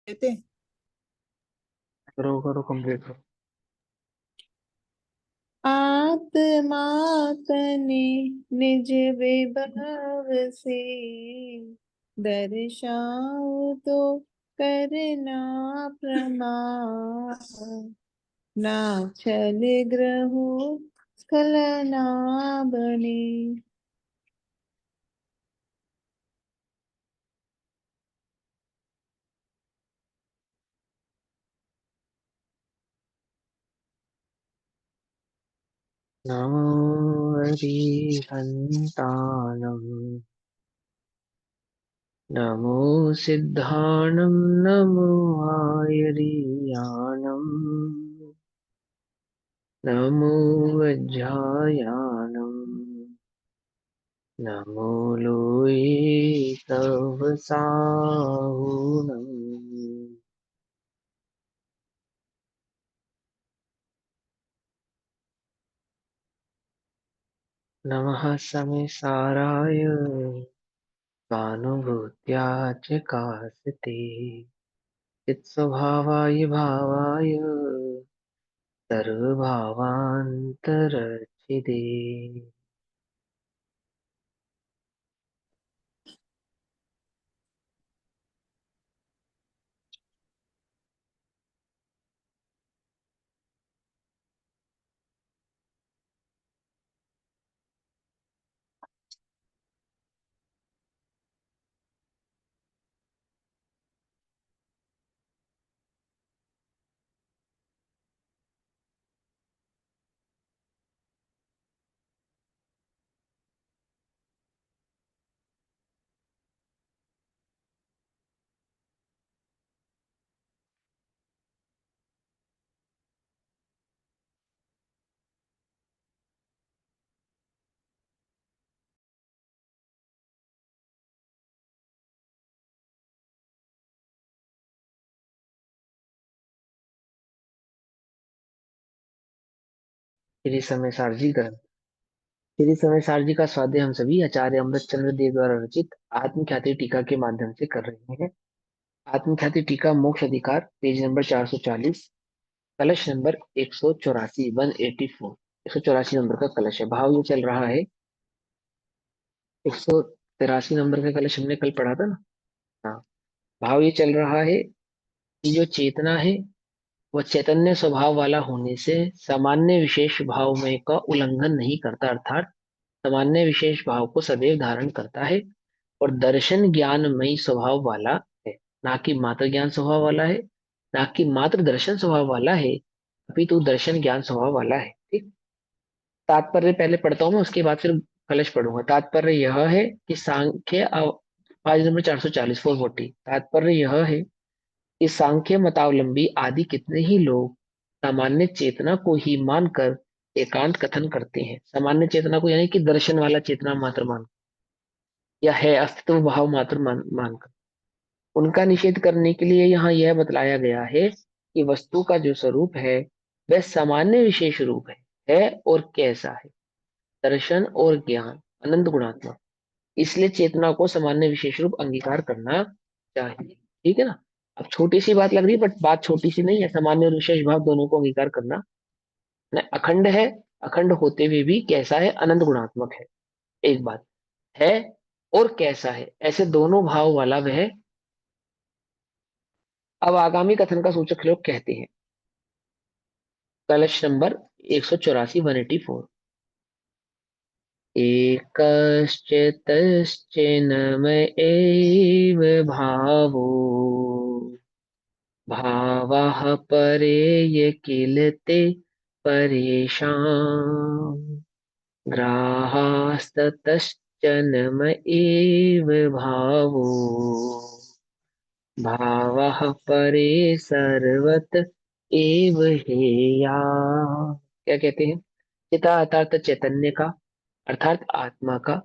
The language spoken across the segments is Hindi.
कहते हैं। करो करो कंप्लीट करो। आत्मा तने निज विभव से दर्शाओ तो करना प्रमाण। ना छल ग्रहो स्खलना बने। नमो हरिहन्ताणं नमो सिद्धाणं नमो आयर्याणं नमो वज्रायाणं नमो लोये तव साहुणम्। नमः समेसाराय स्वानुभूत्या च कासते चित्स्वभावाय भावाय सर्वभावान्तरचिदे। श्री समय सारजी ग्रंथ। श्री समय सारजी का स्वाध्याय हम सभी आचार्य अमृतचंद्र देव द्वारा रचित आत्मख्याति टीका के माध्यम से कर रहे हैं। आत्मख्याति टीका मोक्ष अधिकार पेज नंबर 440, कलश नंबर 184, 184, 184 नंबर का कलश है। भाव ये चल रहा है। 183 नंबर का कलश हमने कल पढ़ा था ना। हाँ। भाव ये चल रहा है कि जो चेतना है वह चैतन्य स्वभाव वाला होने से सामान्य विशेष भाव में का उल्लंघन नहीं करता, अर्थात सामान्य विशेष भाव को सदैव धारण करता है और दर्शन ज्ञानमयी स्वभाव वाला है। ना कि मात्र ज्ञान स्वभाव वाला है, ना कि मात्र दर्शन स्वभाव वाला है, अपितु दर्शन ज्ञान स्वभाव वाला है। ठीक। तात्पर्य पहले पढ़ता हूँ मैं, उसके बाद फिर कलश पढ़ूंगा। तात्पर्य यह है कि सांख्य पेज नंबर 440, 440। तात्पर्य यह है कि सांख्य मतावलंबी आदि कितने ही लोग सामान्य चेतना को ही मानकर एकांत कथन करते हैं। सामान्य चेतना को यानी कि दर्शन वाला चेतना मात्र मान या है अस्तित्व भाव मात्र मानकर उनका निषेध करने के लिए यहाँ यह बतलाया गया है कि वस्तु का जो स्वरूप है वह सामान्य विशेष रूप है और कैसा है, दर्शन और ज्ञान अनंत गुणात्मक। इसलिए चेतना को सामान्य विशेष रूप अंगीकार करना चाहिए। ठीक है ना। अब छोटी सी बात लग रही है बट बात छोटी सी नहीं है। सामान्य और विशेष भाव दोनों को अंगीकार करना न अखंड है, अखंड होते हुए भी कैसा है, अनंत गुणात्मक है। एक बात है और कैसा है, ऐसे दोनों भाव वाला वह। अब आगामी कथन का सूचक लोग कहते हैं। कलश नंबर 184, 184। एकश्चितश्चिन्मय एव भावो भावाः परे ये किल ते परेषाम् ग्राहास्ततश्चन्म एव भावो भावः परे सर्वत एव हेया। क्या कहते हैं? चिता अर्थात चैतन्य का, अर्थात आत्मा का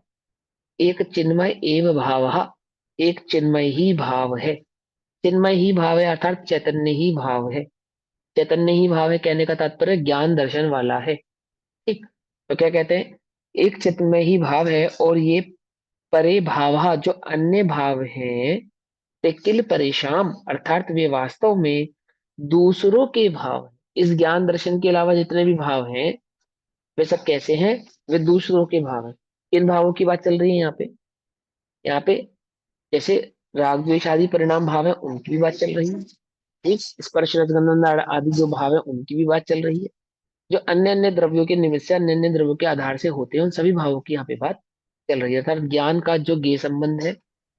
एक चिन्मय एव भाव, एक चिन्मय ही भाव है। चिन्मय ही भाव है अर्थात चैतन्य ही भाव है। चैतन्य ही भाव है कहने का तात्पर्य ज्ञान दर्शन वाला है। ठीक। तो क्या कहते हैं? एक चिन्मय ही भाव है और ये परे भाव जो अन्य भाव हैं ते किल परेशान, अर्थात वे वास्तव में दूसरों के भाव हैं। इस ज्ञान दर्शन के अलावा जितने भी भाव हैं वे सब कैसे हैं? वे दूसरों के भाव हैं। किन भावों की बात चल रही है यहाँ पे? यहाँ पे जैसे राग द्वेष आदि परिणाम भाव है उनकी भी बात चल रही है। ठीक, स्पर्श रसगंधन आदि जो भाव है उनकी भी बात चल रही है। जो अन्य अन्य द्रव्यों के निमित्त से अन्य अन्य द्रव्यों के आधार से होते हैं उन सभी भावों की यहाँ पे बात चल रही है। अर्थात ज्ञान का जो गेय संबंध है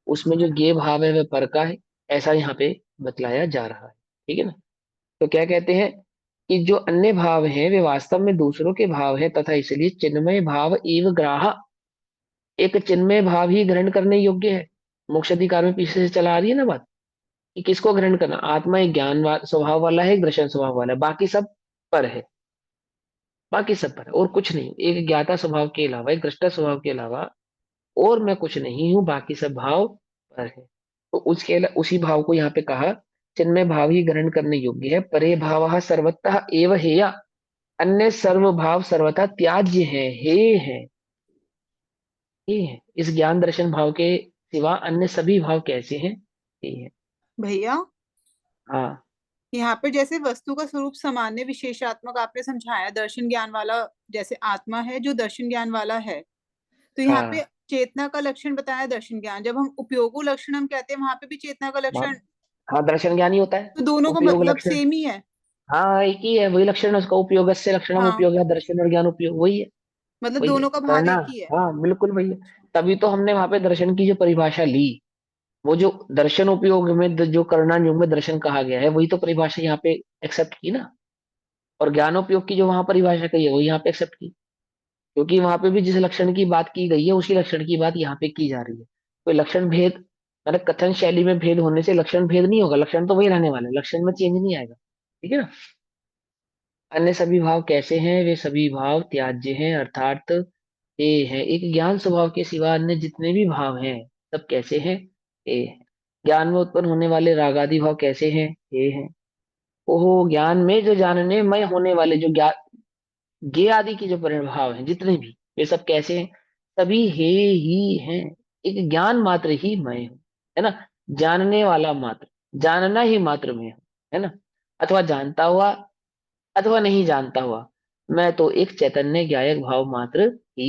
उसमें जो गेय भाव है वह पर का है, ऐसा यहाँ पे बतलाया जा रहा है। ठीक है ना? तो क्या कहते हैं कि जो अन्य भाव हैं वे वास्तव में दूसरों के भाव है, तथा इसलिए चिन्मय भाव एवं ग्राह, एक चिन्मय भाव ही ग्रहण करने योग्य है। मोक्ष अधिकार में पीछे से चला आ रही है ना बात, कि किसको ग्रहण करना? आत्मा एक ज्ञान स्वभाव वाला है, एक दर्शन स्वभाव वाला है, बाकी सब पर है। बाकी सब पर है और कुछ नहीं। एक ज्ञाता स्वभाव के अलावा, एक दृष्टा स्वभाव के अलावा और मैं कुछ नहीं हूं, बाकी सब भाव पर है। तो उसी भाव को यहाँ पे कहा चिन्मय भाव ही ग्रहण करने योग्य है। परे भाव सर्वतः एव हेया, अन्य सर्व भाव सर्वथा त्याज्य है। ये है। इस ज्ञान दर्शन भाव के सिवा अन्य सभी भाव कैसे हैं? ये है। भैया हाँ यहाँ पे जैसे वस्तु का स्वरूप सामान्य विशेषात्मक आपने समझाया, दर्शन ज्ञान वाला जैसे आत्मा है जो दर्शन ज्ञान वाला है, तो यहाँ पे हाँ चेतना का लक्षण बताया दर्शन ज्ञान। जब हम उपयोगो लक्षण हम कहते हैं वहां पे भी चेतना का हाँ लक्षण, हाँ, दर्शन ज्ञान ही होता है। तो दोनों का उपयोग मतलब लक्षण, सेम ही है। हाँ एक ही है, वही लक्षण है उसका। उपयोग से लक्षणम हाँ, उपयोग है, दर्शन और ज्ञान उपयोग वही है। मतलब वही है दोनों का भाव करना। एक ही है। हाँ बिल्कुल वही है। तभी तो हमने वहां पे दर्शन की जो परिभाषा ली, वो जो दर्शन उपयोग में जो करना योग में दर्शन कहा गया है वही तो परिभाषा यहाँ पे एक्सेप्ट की ना। और ज्ञानोपयोग की जो वहां परिभाषा कही है वही यहाँ पे एक्सेप्ट की। क्योंकि वहां पे भी जिस लक्षण की बात की गई है उसी लक्षण की बात यहाँ पे की जा रही है। कोई लक्षण भेद, मतलब कथन शैली में भेद होने से लक्षण भेद नहीं होगा, लक्षण तो वही रहने वाला है, लक्षण में चेंज नहीं आएगा। ठीक है ना? अन्य सभी भाव कैसे हैं? वे सभी भाव त्याज्य हैं, अर्थात ये है। एक ज्ञान स्वभाव के सिवा अन्य जितने भी भाव हैं सब कैसे हैं? ये है। ज्ञान में उत्पन्न होने वाले रागादि भाव कैसे हैं? ये है। ओहो, ज्ञान में जो जानने में होने वाले जो ज्ञ आदि की जो प्रभाव हैं जितने भी, वे सब कैसे हैं? सभी हे ही हैं। एक ज्ञान मात्र ही मैं हूं, है ना? जानने वाला मात्र, जानना ही मात्र मैं हूं, है ना? अथवा जानता हुआ अथवा नहीं जानता हुआ, मैं तो एक चैतन्य ज्ञायक भाव मात्र ही।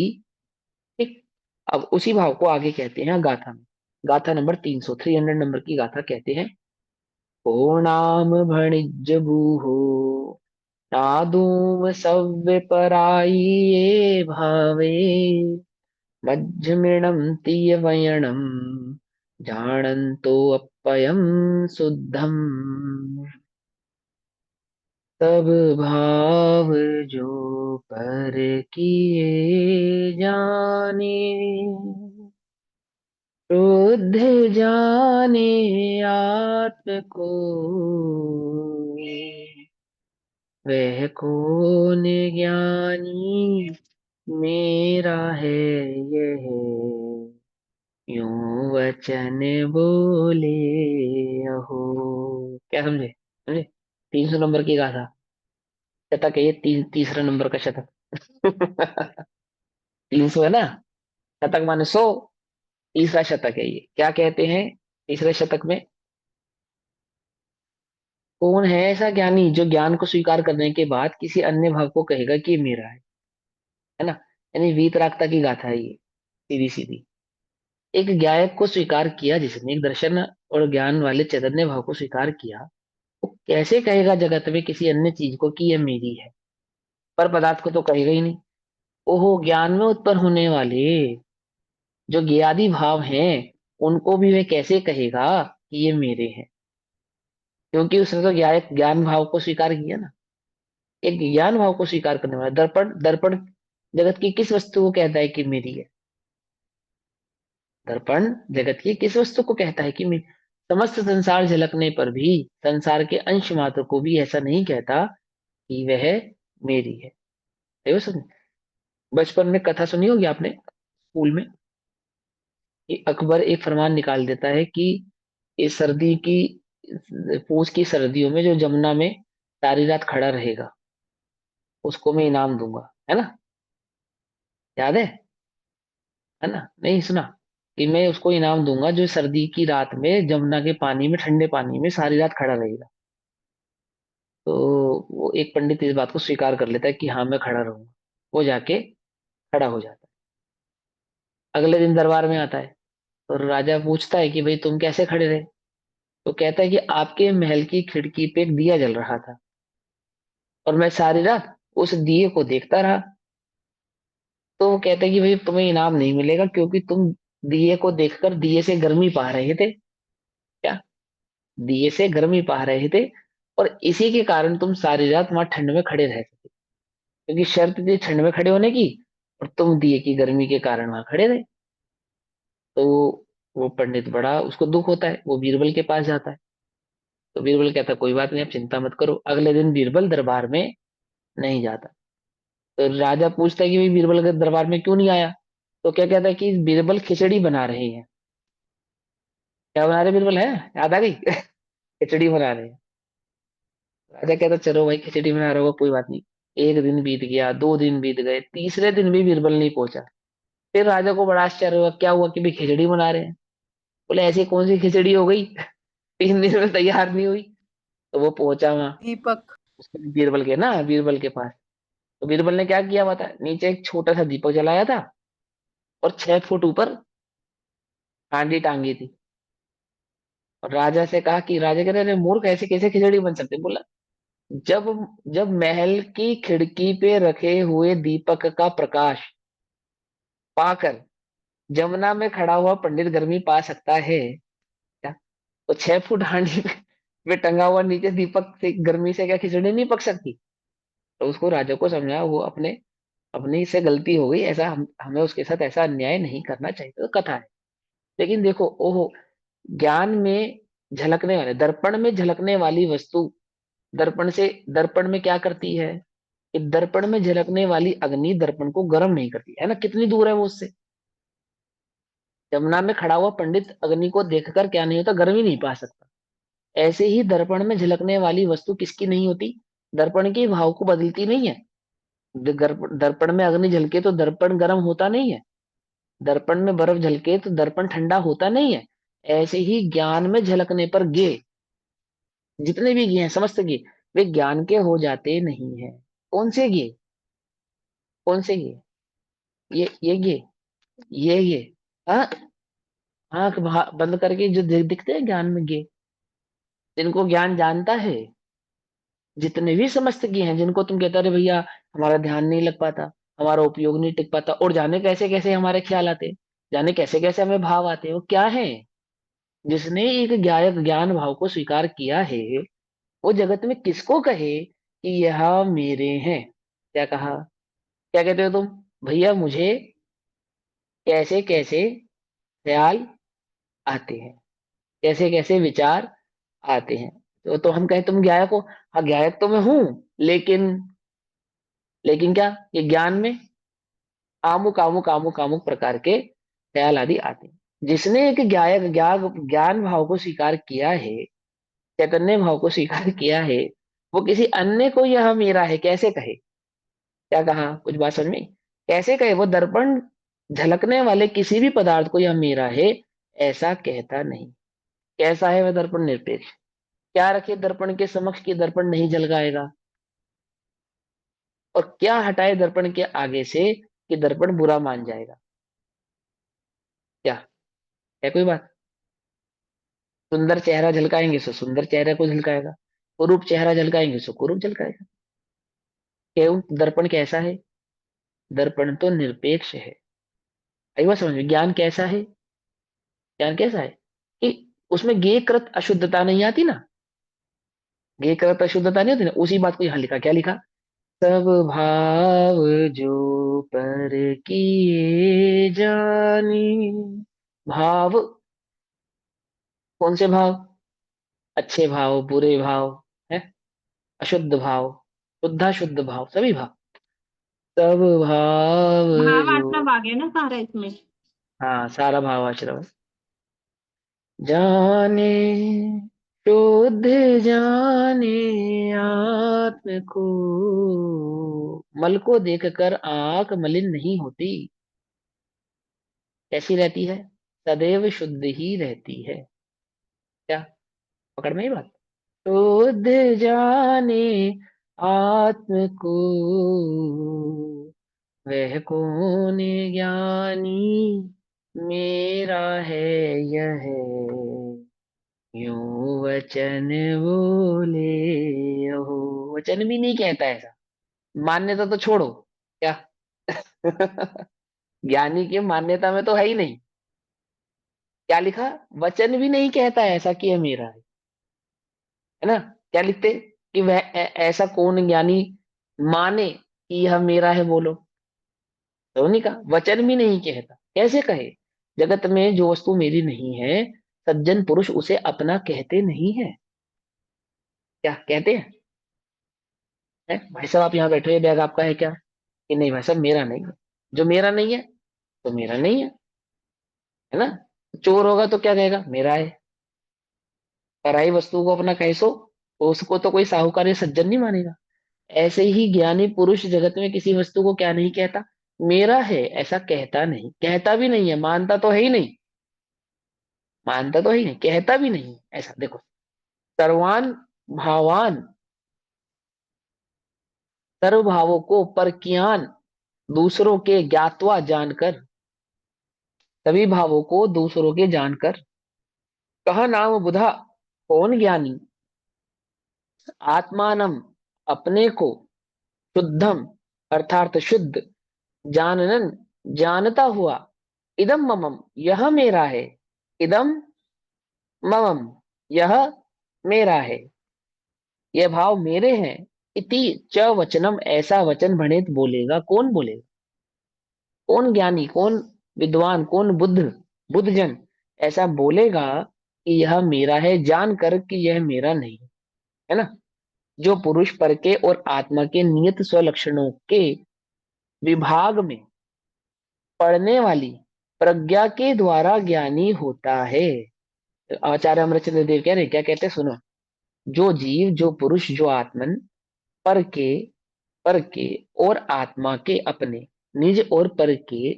ठीक। अब उसी भाव को आगे कहते हैं गाथा में। गाथा नंबर 300, 300 नंबर की गाथा कहते हैं। ओ नाम भणिज बूहो, नादूम सव्य पराये भावे, मज्जमिणम तीयवयणम, जानन्तो अपयम शुद्धम। तब भाव जो पर किए जाने, शुद्ध जाने आत्म को, वह कौन ज्ञानी मेरा है यह, यूं वचन बोले अहो। क्या समझे? समझे? 300 नंबर की गाथा, शतक है ये, तीसरा नंबर का शतक। 300 है ना? शतक माने 100, तीसरा शतक है ये। क्या कहते हैं तीसरे शतक में? कौन है ऐसा ज्ञानी जो ज्ञान को स्वीकार करने के बाद किसी अन्य भाव को कहेगा कि ये मेरा है ना? यानी वीतरागता की गाथा है ये, सीधी सीधी। एक ज्ञायक को स्वीकार किया जिसने, एक दर्शन और ज्ञान वाले चैतन्य भाव को स्वीकार किया, वो कैसे कहेगा जगत में किसी अन्य चीज को कि यह मेरी है? पर पदार्थ को तो कहेगा ही नहीं। ओहो, ज्ञान में उत्पन्न होने वाले जो ज्ञादि भाव हैं उनको भी वह कैसे कहेगा कि ये मेरे हैं? क्योंकि उसने तो ज्ञान भाव को स्वीकार किया ना। एक ज्ञान भाव को स्वीकार करने वाला दर्पण, दर्पण जगत की किस वस्तु को कहता है कि मेरी है? दर्पण जगत की किस वस्तु को कहता है कि मेरी? समस्त संसार झलकने पर भी संसार के अंश मात्र को भी ऐसा नहीं कहता कि वह मेरी है। देखो सुन, बचपन में कथा सुनी होगी आपने स्कूल में, कि अकबर एक फरमान निकाल देता है कि इस सर्दी की, पूस की सर्दियों में जो जमुना में सारी रात खड़ा रहेगा उसको मैं इनाम दूंगा, है ना? याद है ना? नहीं सुना? कि मैं उसको इनाम दूंगा जो सर्दी की रात में जमुना के पानी में, ठंडे पानी में सारी रात खड़ा रहेगा। तो वो एक पंडित इस बात को स्वीकार कर लेता है कि हाँ मैं खड़ा रहूंगा। वो जाके खड़ा हो जाता है। अगले दिन दरबार में आता है और राजा पूछता है कि भाई तुम कैसे खड़े रहे? तो कहता है कि आपके महल की खिड़की पे एक दिया जल रहा था और मैं सारी रात उस दिए को देखता रहा। तो वो कहता है कि भाई तुम्हें इनाम नहीं मिलेगा, क्योंकि तुम दिए को देखकर दिए से गर्मी पा रहे थे। क्या? दिए से गर्मी पा रहे थे, और इसी के कारण तुम सारी रात वहां ठंड में खड़े रह सके, क्योंकि शर्त थी ठंड में खड़े होने की, और तुम दिए की गर्मी के कारण वहां खड़े रहे। तो वो पंडित, बड़ा उसको दुख होता है, वो बीरबल के पास जाता है। तो बीरबल कहता है कोई बात नहीं, आप चिंता मत करो। अगले दिन बीरबल दरबार में नहीं जाता। तो राजा पूछता है कि भाई बीरबल के दरबार में क्यों नहीं आया? तो क्या कहता है कि बीरबल खिचड़ी बना रहे हैं। क्या बना रहे बीरबल? है, याद आ गई। खिचड़ी बना रहे हैं। राजा कहता चलो भाई खिचड़ी बना रहे हो, कोई बात नहीं। एक दिन बीत गया, 2 दिन बीत गए, तीसरे दिन भी बीरबल नहीं पहुंचा। फिर राजा को बड़ा आश्चर्य हुआ, क्या हुआ कि भाई खिचड़ी बना रहे हैं? बोले ऐसी कौन सी खिचड़ी हो गई 3 दिन में तैयार नहीं हुई? तो वो पहुंचा वहां दीपक। उसके बीरबल के पास। तो बीरबल ने क्या किया बता, नीचे एक छोटा सा दीपक जलाया था और 6 फुट ऊपर हांडी टांगी थी। और राजा से कहा कि राजा कह रहे अरे मूर्ख, ऐसे कैसे खिचड़ी बन सकती? बोला जब जब महल की खिड़की पे रखे हुए दीपक का प्रकाश पाकर जमुना में खड़ा हुआ पंडित गर्मी पा सकता है क्या, तो 6 फुट हांडी में टंगा हुआ नीचे दीपक से गर्मी से क्या खिचड़ी नहीं पक सकती? तो उसको राजा को समझा, वो अपने अपनी से गलती हो गई, ऐसा हमें उसके साथ ऐसा अन्याय नहीं करना चाहिए। तो कथा है। लेकिन देखो, ओहो, ज्ञान में झलकने वाले, दर्पण में झलकने वाली वस्तु, दर्पण में क्या करती है कि दर्पण में झलकने वाली अग्नि दर्पण को गर्म नहीं करती है ना, कितनी दूर है वो उससे। जमुना में खड़ा हुआ पंडित अग्नि को देखकर क्या नहीं होता, गर्मी नहीं पा सकता। ऐसे ही दर्पण में झलकने वाली वस्तु किसकी नहीं होती? दर्पण के भाव को बदलती नहीं है। दर्पण में अग्नि झलके तो दर्पण गर्म होता नहीं है। दर्पण में बर्फ झलके तो दर्पण ठंडा होता नहीं है। ऐसे ही ज्ञान में झलकने पर गे, जितने भी गे हैं, समस्त गे, वे ज्ञान के हो जाते नहीं है। कौन से गे? कौन से गे? ये गे, ये हाँ, बंद करके जो दिखते हैं ज्ञान में गे, जिनको ज्ञान जानता है, जितने भी समस्त गे हैं, जिनको तुम कहते अरे भैया हमारा ध्यान नहीं लग पाता, हमारा उपयोग नहीं टिक पाता, और जाने कैसे कैसे हमारे ख्याल आते, जाने कैसे कैसे हमें भाव आते हैं, वो क्या है? जिसने एक गायक ज्ञान भाव को स्वीकार किया है, वो जगत में किसको कहे कि यह मेरे हैं? क्या कहा? क्या कहते हो तुम? भैया मुझे कैसे कैसे ख्याल आते हैं, कैसे कैसे विचार आते हैं। तो हम कहें तुम गायक हो? हाँ गायक तो मैं हूं, लेकिन क्या, ये ज्ञान में आमुक आमुक आमुक आमुक प्रकार के ख्याल आदि आते हैं। जिसने एक गायक ज्ञान भाव को स्वीकार किया है, चैतन्य भाव को स्वीकार किया है, वो किसी अन्य को यह मेरा है कैसे कहे? क्या कहा? कुछ बात समझ में? कैसे कहे? वो दर्पण झलकने वाले किसी भी पदार्थ को यह मेरा है ऐसा कहता नहीं। कैसा है वह दर्पण? निरपेक्ष। क्या रखे दर्पण के समक्ष कि दर्पण नहीं झलकाएगा, और क्या हटाए दर्पण के आगे से कि दर्पण बुरा मान जाएगा? क्या है कोई बात? सुंदर चेहरा झलकाएंगे सो सुंदर चेहरे को झलकाएगा, कुरूप चेहरा झलकाएंगे सो कुरूप झलकाएगा। क्यों? दर्पण कैसा है? दर्पण तो निरपेक्ष है। आई बात समझ में? ज्ञान कैसा है? ज्ञान कैसा है कि उसमें गे कृत अशुद्धता नहीं आती ना, गे कृत अशुद्धता नहीं होती ना। उसी बात को यहाँ लिखा, क्या लिखा? सब भाव जो पर किए जाने। भाव, कौन से भाव? अच्छे भाव, बुरे भाव, है, अशुद्ध भाव, शुद्धा शुद्ध भाव, सभी भाव। सब भाव भाव जो, आश्रम आ गया ना सारा इसमें। हाँ सारा भाव आश्रम है। जाने शुद्ध जाने आत्म को, मल को देखकर आंख मलिन नहीं होती। कैसी रहती है? सदैव शुद्ध ही रहती है। क्या पकड़ में ही बात? शुद्ध जाने आत्म को, वह कौन ज्ञानी मेरा है यह, यूं वचन बोले हो। वचन भी नहीं कहता ऐसा, मान्यता तो छोड़ो। क्या ज्ञानी की मान्यता में तो है ही नहीं। क्या लिखा? वचन भी नहीं कहता ऐसा कि यह मेरा है ना। क्या लिखते कि वह ऐसा कौन ज्ञानी माने कि यह मेरा है, बोलो। तो नहीं कहा, वचन भी नहीं कहता। कैसे कहे? जगत में जो वस्तु मेरी नहीं है, सज्जन पुरुष उसे अपना कहते नहीं है। क्या कहते हैं? भाई साहब आप यहाँ बैठे हो, ये बैग आपका है क्या? कि नहीं भाई साहब मेरा नहीं है। जो मेरा नहीं है तो मेरा नहीं है ना। चोर होगा तो क्या कहेगा? मेरा है। पराई वस्तु को अपना कैसो, तो उसको तो कोई साहूकार या सज्जन नहीं मानेगा। ऐसे ही ज्ञानी पुरुष जगत में किसी वस्तु को क्या नहीं कहता? मेरा है ऐसा कहता नहीं, कहता भी नहीं है, मानता तो है ही नहीं। मानता तो है ही नहीं, कहता भी नहीं ऐसा। देखो, सर्वान भावान, सर्व भावों को परकियान, दूसरों के ज्ञातवा जानकर, सभी भावों को दूसरों के जानकर, कहा नाम बुधा, कौन ज्ञानी, आत्मानम, अपने को, शुद्धम, अर्थात शुद्ध, जाननन, जानता हुआ, इदम ममम, यह मेरा है, इदम ममम, यह मेरा है, यह भाव मेरे हैं, इति च वचनम, ऐसा वचन भणित बोलेगा। कौन बोलेगा? कौन ज्ञानी, कौन विद्वान, कौन बुद्धजन ऐसा बोलेगा कि यह मेरा है, जान कर कि यह मेरा नहीं है ना। जो पुरुष पर के और आत्मा के नियत स्वलक्षणों के विभाग में पढ़ने वाली प्रज्ञा के द्वारा ज्ञानी होता है। आचार्य अमरचंद्र देव कह रहे, क्या कहते हैं सुनो। जो जीव, जो पुरुष, जो आत्मन पर के, पर के और आत्मा के अपने निज और पर के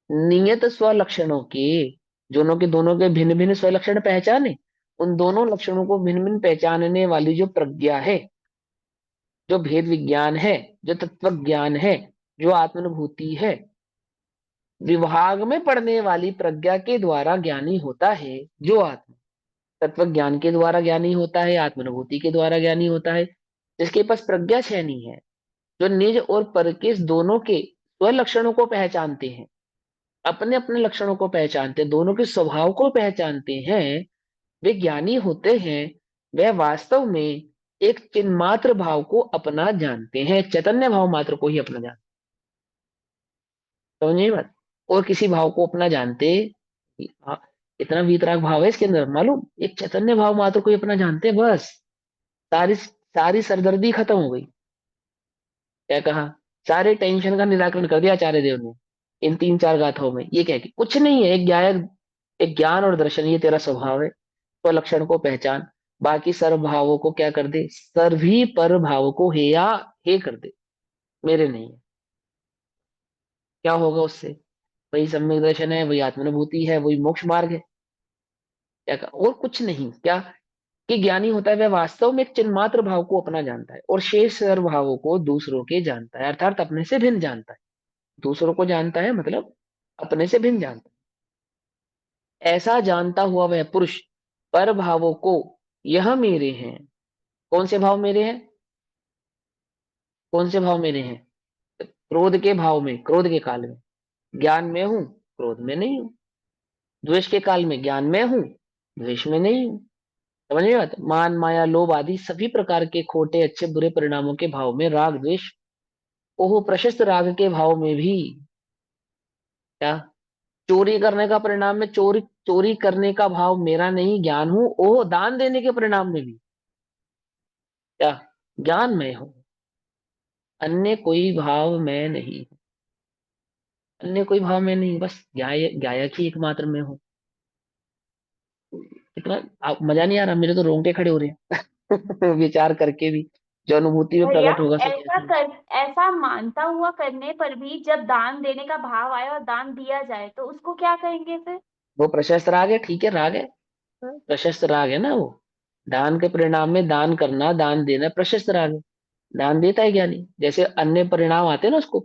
नियत स्वलक्षणों के, दोनों के भिन्न भिन्न स्वलक्षण पहचाने, उन दोनों लक्षणों को भिन्न भिन्न पहचानने वाली जो प्रज्ञा है, जो भेद विज्ञान है, जो तत्व ज्ञान है, जो आत्मानुभूति है, विभाग में पढ़ने वाली प्रज्ञा के द्वारा ज्ञानी होता है। जो आत्मा तत्व ज्ञान के द्वारा ज्ञानी होता है, आत्मानुभूति के द्वारा ज्ञानी होता है, जिसके पास प्रज्ञा छेनी है, जो निज और पर के दोनों के स्वलक्षणों को पहचानते हैं, अपने अपने लक्षणों को पहचानते हैं, दोनों के स्वभाव को पहचानते हैं, वे ज्ञानी होते हैं। वह वास्तव में एक चिन्मात्र भाव को अपना जानते हैं, चैतन्य भाव मात्र को ही अपना जानते। समझिए बात। और किसी भाव को अपना जानते, हाँ, इतना वीतराग भाव है इसके अंदर, मालूम, एक चैतन्य भाव मात्र को ही अपना जानते हैं, बस सारी सारी सरदर्दी खत्म हो गई। क्या कहा? सारे टेंशन का निराकरण कर दिया आचार्य देव ने इन तीन चार गाथाओं में। ये कह के कुछ नहीं है, एक ज्ञान और दर्शन, ये तेरा स्वभाव है, तो लक्षण को पहचान, बाकी सर्व भावों को क्या कर दे, सभी पर भाव को हे या हे कर दे, मेरे नहीं है। क्या होगा उससे? वही सम्यक दर्शन है, वही आत्मानुभूति है, वही मोक्ष मार्ग है। क्या कहा? और कुछ नहीं। क्या कि ज्ञानी होता है वह वास्तव में एक चिन्मात्र भाव को अपना जानता है, और शेष सर्व भावों को दूसरों के जानता है, अर्थात अपने से भिन्न जानता है। दूसरों को जानता है मतलब अपने से भिन्न जानता है। ऐसा जानता हुआ वह पुरुष पर भावों को, यह मेरे हैं। कौन से भाव मेरे हैं? कौन से भाव मेरे हैं? क्रोध के भाव में, क्रोध के काल में ज्ञान में हूं, क्रोध में नहीं हूं। द्वेष के काल में ज्ञान में हूं, द्वेष में नहीं हूं। समझ में बात? मान माया लोभ आदि सभी प्रकार के खोटे अच्छे बुरे परिणामों के भाव में राग द्वेष, ओह प्रशस्त राग के भाव में भी, क्या चोरी करने का परिणाम में चोरी चोरी करने का भाव मेरा नहीं, ज्ञान हूं। ओह दान देने के परिणाम में भी क्या ज्ञान में हूं। अन्य कोई भाव में नहीं, अन्य कोई भाव में नहीं, बस गायक ही एकमात्र में हूँ। इतना मजा नहीं आ रहा? मेरे तो रोंगटे खड़े हो रहे हैं विचार करके भी, जो अनुभूति में भैया प्रकट होगा सब ऐसा कैसे। कर ऐसा मानता हुआ करने पर भी जब दान देने का भाव आए और दान दिया जाए तो उसको क्या कहेंगे फिर? वो प्रशस्त राग है, ठीक है, राग है, प्रशस्त राग है ना वो। दान के परिणाम में दान करना, दान देना प्रशस्त राग है। दान देता है ज्ञानी। जैसे अन्य परिणाम आते हैं ना उसको,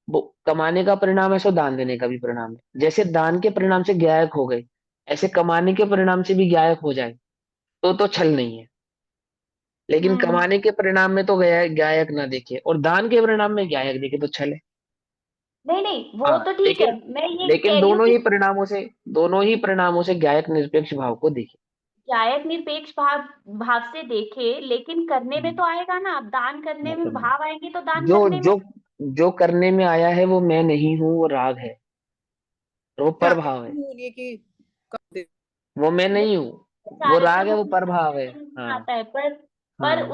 वो कमाने का परिणाम है, सो दान देने का भी परिणाम है। जैसे दान के परिणाम से गायक हो गए, ऐसे कमाने के परिणाम से भी गायक हो जाए तो छल नहीं है। लेकिन हम्म। कमाने के परिणाम में तो गायक ना देखे और दान के परिणाम में गायक देखे तो छल है। नहीं नहीं, वो हाँ तो ठीक है, लेकिन, मैं ये लेकिन कह रही हूँ कि दोनों ही परिणामों से गायक निरपेक्ष भाव को देखे। गायक निरपेक्ष भाव भाव से देखे, लेकिन करने में तो आएगा ना। अब दान करने में मतलब भाव आएंगे तो दान जो करने में। जो जो करने में आया है वो मैं नहीं हूँ, वो राग है, और वो चार परभाव है। होने की कर दे। वो मैं वो नहीं हूँ, वो चारित्र राग है, वो होने का परभाव है। समझ में हाँ। आता है, हाँ।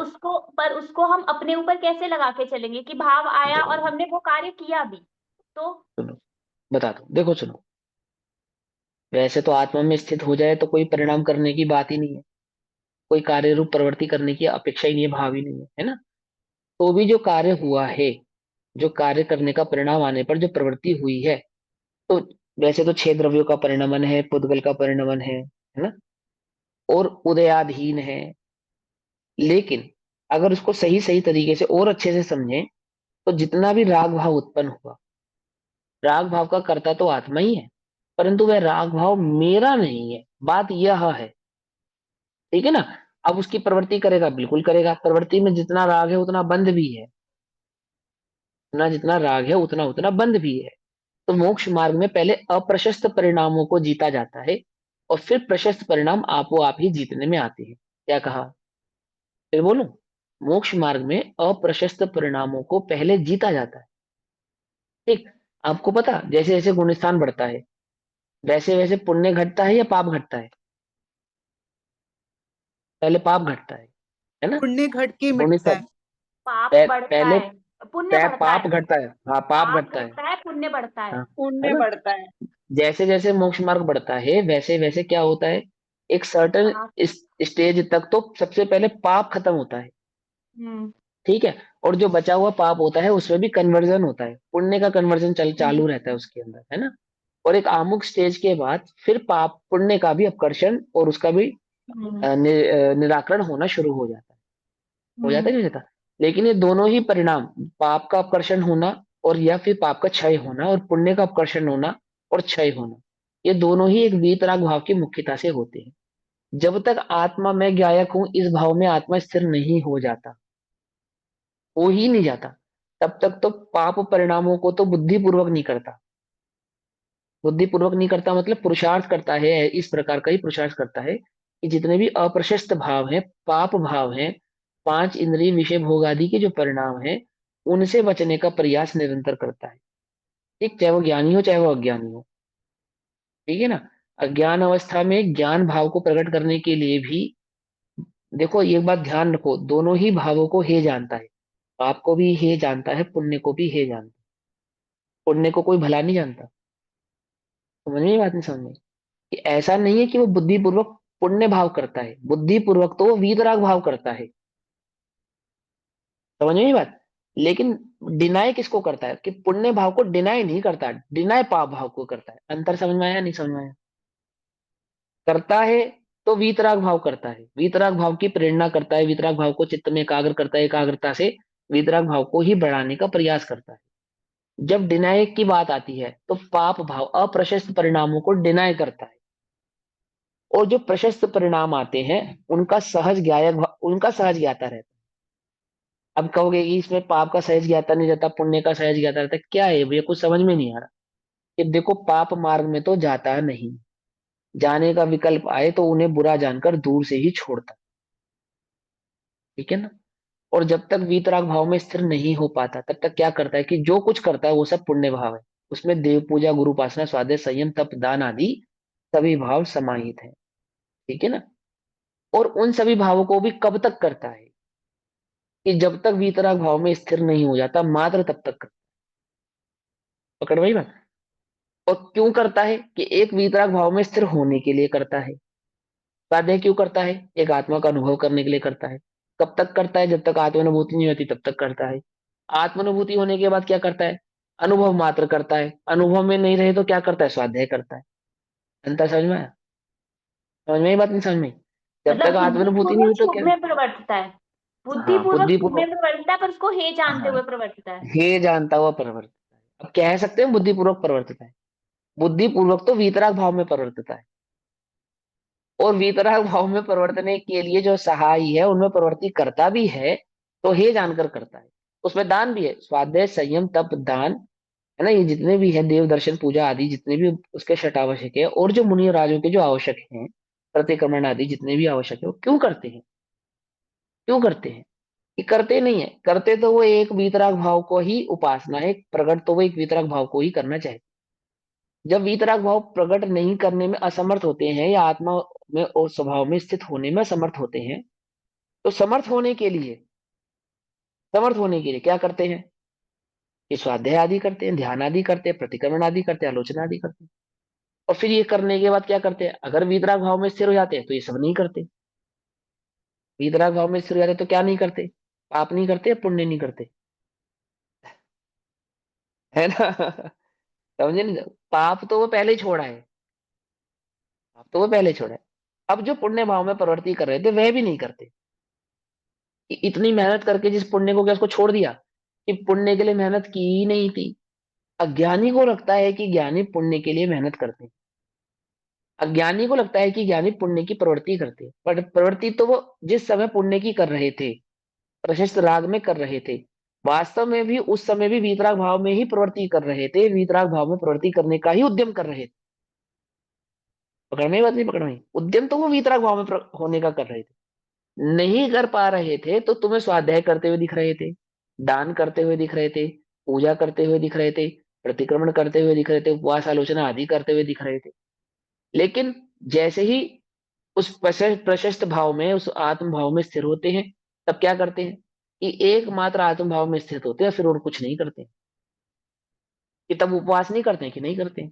पर उसको हम अपने ऊपर कैसे लगा के चलेंगे कि भाव आया और देखो, हमने वो कार्य किया भी। तो सुनो, बता दो, देखो सुनो। वैसे तो आत्मा में स्थित हो जाए तो कोई परिणाम करने की बात ही नहीं है, कोई कार्य रूप प्रवृत्ति करने की अपेक्षा ही नहीं है, भाव ही नहीं है ना। तो भी जो कार्य हुआ है, जो कार्य करने का परिणाम आने पर जो प्रवृत्ति हुई है, तो वैसे तो छह द्रव्यों का परिणमन है, पुद्गल का परिणमन है ना, और उदयाधीन है। लेकिन अगर उसको सही सही तरीके से और अच्छे से समझें, तो जितना भी राग भाव उत्पन्न हुआ, राग भाव का कर्ता तो आत्मा ही है, परंतु वह राग भाव मेरा नहीं है, बात यह है। ठीक है ना। अब उसकी प्रवृत्ति करेगा, बिल्कुल करेगा, प्रवृत्ति में जितना राग है उतना बंध भी है, उतना जितना राग है उतना उतना बंध भी है। तो मोक्ष मार्ग में पहले अप्रशस्त परिणामों को जीता जाता है, और फिर प्रशस्त परिणाम आपो आप ही जीतने में आते हैं। क्या कहा, फिर बोलूं। मोक्ष मार्ग में अप्रशस्त परिणामों को पहले जीता जाता है। ठीक। आपको पता, जैसे जैसे गुणस्थान बढ़ता है, वैसे वैसे पुण्य घटता है या पाप घटता है? पहले पाप घटता है ना। पुण्य घट के मिटता है। गुणस्थान, पाप बढ़ता पहले है, पुण्य बढ़ता पाप है। घटता है, हाँ पाप पाप घटता है। घटता है, पुण्य बढ़ता है। हाँ, है पुण्य ना। बढ़ता है। जैसे जैसे मोक्ष मार्ग बढ़ता है वैसे वैसे क्या होता है, एक सर्टन पाप। स्टेज तक तो सबसे पहले पाप खत्म होता है। हम्म। ठीक है। और जो बचा हुआ पाप होता है उसमें भी कन्वर्जन होता है, पुण्य का कन्वर्जन हम्म। चालू रहता है उसके अंदर, है ना। और एक आमुख स्टेज के बाद फिर पाप पुण्य का भी अपकर्षण और उसका भी हम्म। निराकरण होना शुरू हो जाता हम्म। है, नहीं होता। लेकिन ये दोनों ही परिणाम, पाप का अपकर्षण होना और या फिर पाप का क्षय होना, और पुण्य का अपकर्षण होना और क्षय होना, ये दोनों ही एक वीतराग भाव की मुख्यता से होते हैं। जब तक आत्मा में गायक हूं इस भाव में आत्मा स्थिर नहीं हो जाता, हो ही नहीं जाता, तब तक तो पाप परिणामों को तो बुद्धिपूर्वक नहीं करता। बुद्धिपूर्वक नहीं करता मतलब पुरुषार्थ करता है, इस प्रकार का ही पुरुषार्थ करता है कि जितने भी अप्रशस्त भाव हैं, पाप भाव हैं, पांच इंद्रिय विषय भोग आदि के जो परिणाम हैं, उनसे बचने का प्रयास निरंतर करता है। ठीक, चाहे वो ज्ञानी हो चाहे वो अज्ञानी हो। ठीक है ना। अज्ञान अवस्था में ज्ञान भाव को प्रकट करने के लिए भी, देखो एक बात ध्यान रखो, दोनों ही भावों को हे जानता है। पाप को भी हे जानता है, पुण्य को भी हे जानता है। पुण्य को कोई भला नहीं जानता। समझ में ये बात नहीं, समझ में कि ऐसा नहीं है कि वो बुद्धिपूर्वक पुण्य भाव करता है, बुद्धिपूर्वक तो वो वीतराग भाव करता है। समझ में ये बात। लेकिन डिनाई किसको करता है, कि पुण्य भाव को डिनाई नहीं करता, डिनाई पाप भाव को करता है। अंतर समझ में आया, नहीं समझ में आया? करता है तो वीतराग भाव करता है, वीतराग भाव की प्रेरणा करता है, वीतराग भाव को चित्त में एकाग्र करता है, एकाग्रता से वीतराग भाव को ही बढ़ाने का प्रयास करता है। जब डिनाई की बात आती है तो पाप भाव अप्रशस्त परिणामों को डिनाई करता है, और जो प्रशस्त परिणाम आते हैं उनका सहज ज्ञाता रहता है। अब कहोगे कि इसमें पाप का सहज ज्ञाता नहीं रहता, पुण्य का सहज ज्ञाता रहता है, क्या है भैया, कुछ समझ में नहीं आ रहा। कि देखो पाप मार्ग में तो जाता नहीं, जाने का विकल्प आए तो उन्हें बुरा जानकर दूर से ही छोड़ता। ठीक है ना। और जब तक वीतराग भाव में स्थिर नहीं हो पाता तब तक क्या करता है, कि जो कुछ करता है वो सब पुण्य भाव है। उसमें देव पूजा, गुरु उपासना, स्वाध्याय, संयम, तप, दान आदि सभी भाव समाहित हैं। ठीक है ना। और उन सभी भावों को भी कब तक करता है, कि जब तक वीतराग भाव में स्थिर नहीं हो जाता, मात्र तब तक करता है। पकड़ भाई बात। और क्यों करता है, कि एक वीतराग भाव में स्थिर होने के लिए करता है। स्वाध्याय क्यों करता है, एक आत्मा का अनुभव करने के लिए करता है। कब तक करता है, जब तक आत्मानुभूति नहीं होती तब तक करता है। आत्मानुभूति होने के बाद क्या करता है, अनुभव मात्र करता है। अनुभव में नहीं रहे तो क्या करता है, स्वाध्याय करता है। अंतर समझ में आया? समझ में ही बात नहीं समझ में? जब तक मतलब आत्मानुभूति नहीं हुई बुद्धिपूर्वक तो शुभ क्या? में प्रवर्तता है, हाँ, बुद्धिपूर्वक शुभ में बुद्धिपूर्वक। प्रवर्तता है, पर उसको हे जानते हाँ, हुए प्रवर्तता है। हे जानता हुआ प्रवर्तित है। अब कह सकते हैं बुद्धिपूर्वक प्रवर्तित है। बुद्धिपूर्वक तो वीतराग भाव में प्रवर्तित है, और वीतराग भाव में प्रवर्तने के लिए जो सहाय है उनमें प्रवृत्ति करता भी है, तो हे जानकर करता है। उसमें दान भी है, स्वाध्याय संयम तप दान, है ना, ये जितने भी है देव दर्शन पूजा आदि जितने भी उसके षट आवश्यक है, और जो मुनि राजों के जो आवश्यक हैं, प्रतिक्रमण आदि जितने भी आवश्यक है, वो क्यों करते हैं? क्यों करते हैं? कि करते नहीं है, करते तो वो एक वीतराग भाव को ही उपासना है, प्रकट तो वो एक वीतराग भाव को ही करना चाहे। जब वीतराग भाव प्रकट नहीं करने में असमर्थ होते हैं, या आत्मा में और स्वभाव में स्थित होने में असमर्थ होते हैं, तो समर्थ होने के लिए क्या करते हैं? ये स्वाध्याय आदि करते हैं, ध्यान आदि करते हैं, प्रतिक्रमण आदि करते हैं, आलोचना आदि करते हैं। और फिर ये करने के बाद क्या करते हैं? अगर वीतराग भाव में स्थिर हो जाते हैं तो ये सब नहीं करते। वीतराग भाव में स्थिर हो जाते तो क्या नहीं करते? पाप नहीं करते, पुण्य नहीं करते, है ना? समझे नहीं? पाप तो वो पहले ही छोड़ा है, पाप तो वो पहले छोड़ा है। अब जो पुण्य भाव में प्रवृत्ति कर रहे थे वह भी नहीं करते। इतनी मेहनत करके जिस पुण्य को क्या उसको छोड़ दिया, कि पुण्य के लिए मेहनत की ही नहीं थी। अज्ञानी को लगता है कि ज्ञानी पुण्य के लिए मेहनत करते हैं, अज्ञानी को लगता है कि ज्ञानी पुण्य की प्रवृत्ति करते हैं, पर प्रवृत्ति तो वो जिस समय पुण्य की कर रहे थे, प्रशस्त राग में कर रहे थे, वास्तव में भी उस समय भी वीतराग भाव में ही प्रवृत्ति कर रहे थे, वीतराग भाव में प्रवृत्ति करने का ही उद्यम कर रहे थे। पकड़ में बात नहीं? पकड़ में? उद्यम तो वो वीतराग भाव में होने का कर रहे थे, नहीं कर पा रहे थे तो तुम्हें स्वाध्याय करते हुए दिख रहे थे, दान करते हुए दिख रहे थे, पूजा करते हुए दिख रहे थे, प्रतिक्रमण करते हुए दिख रहे थे, उपवास आलोचना आदि करते हुए दिख रहे थे। लेकिन जैसे ही उस प्रशस्त भाव में, उस आत्म भाव में स्थिर होते हैं, तब क्या करते हैं? कि एकमात्र आत्म भाव में स्थित होते हैं, फिर और कुछ नहीं करते। कि तब उपवास नहीं करते हैं? कि नहीं करते हैं?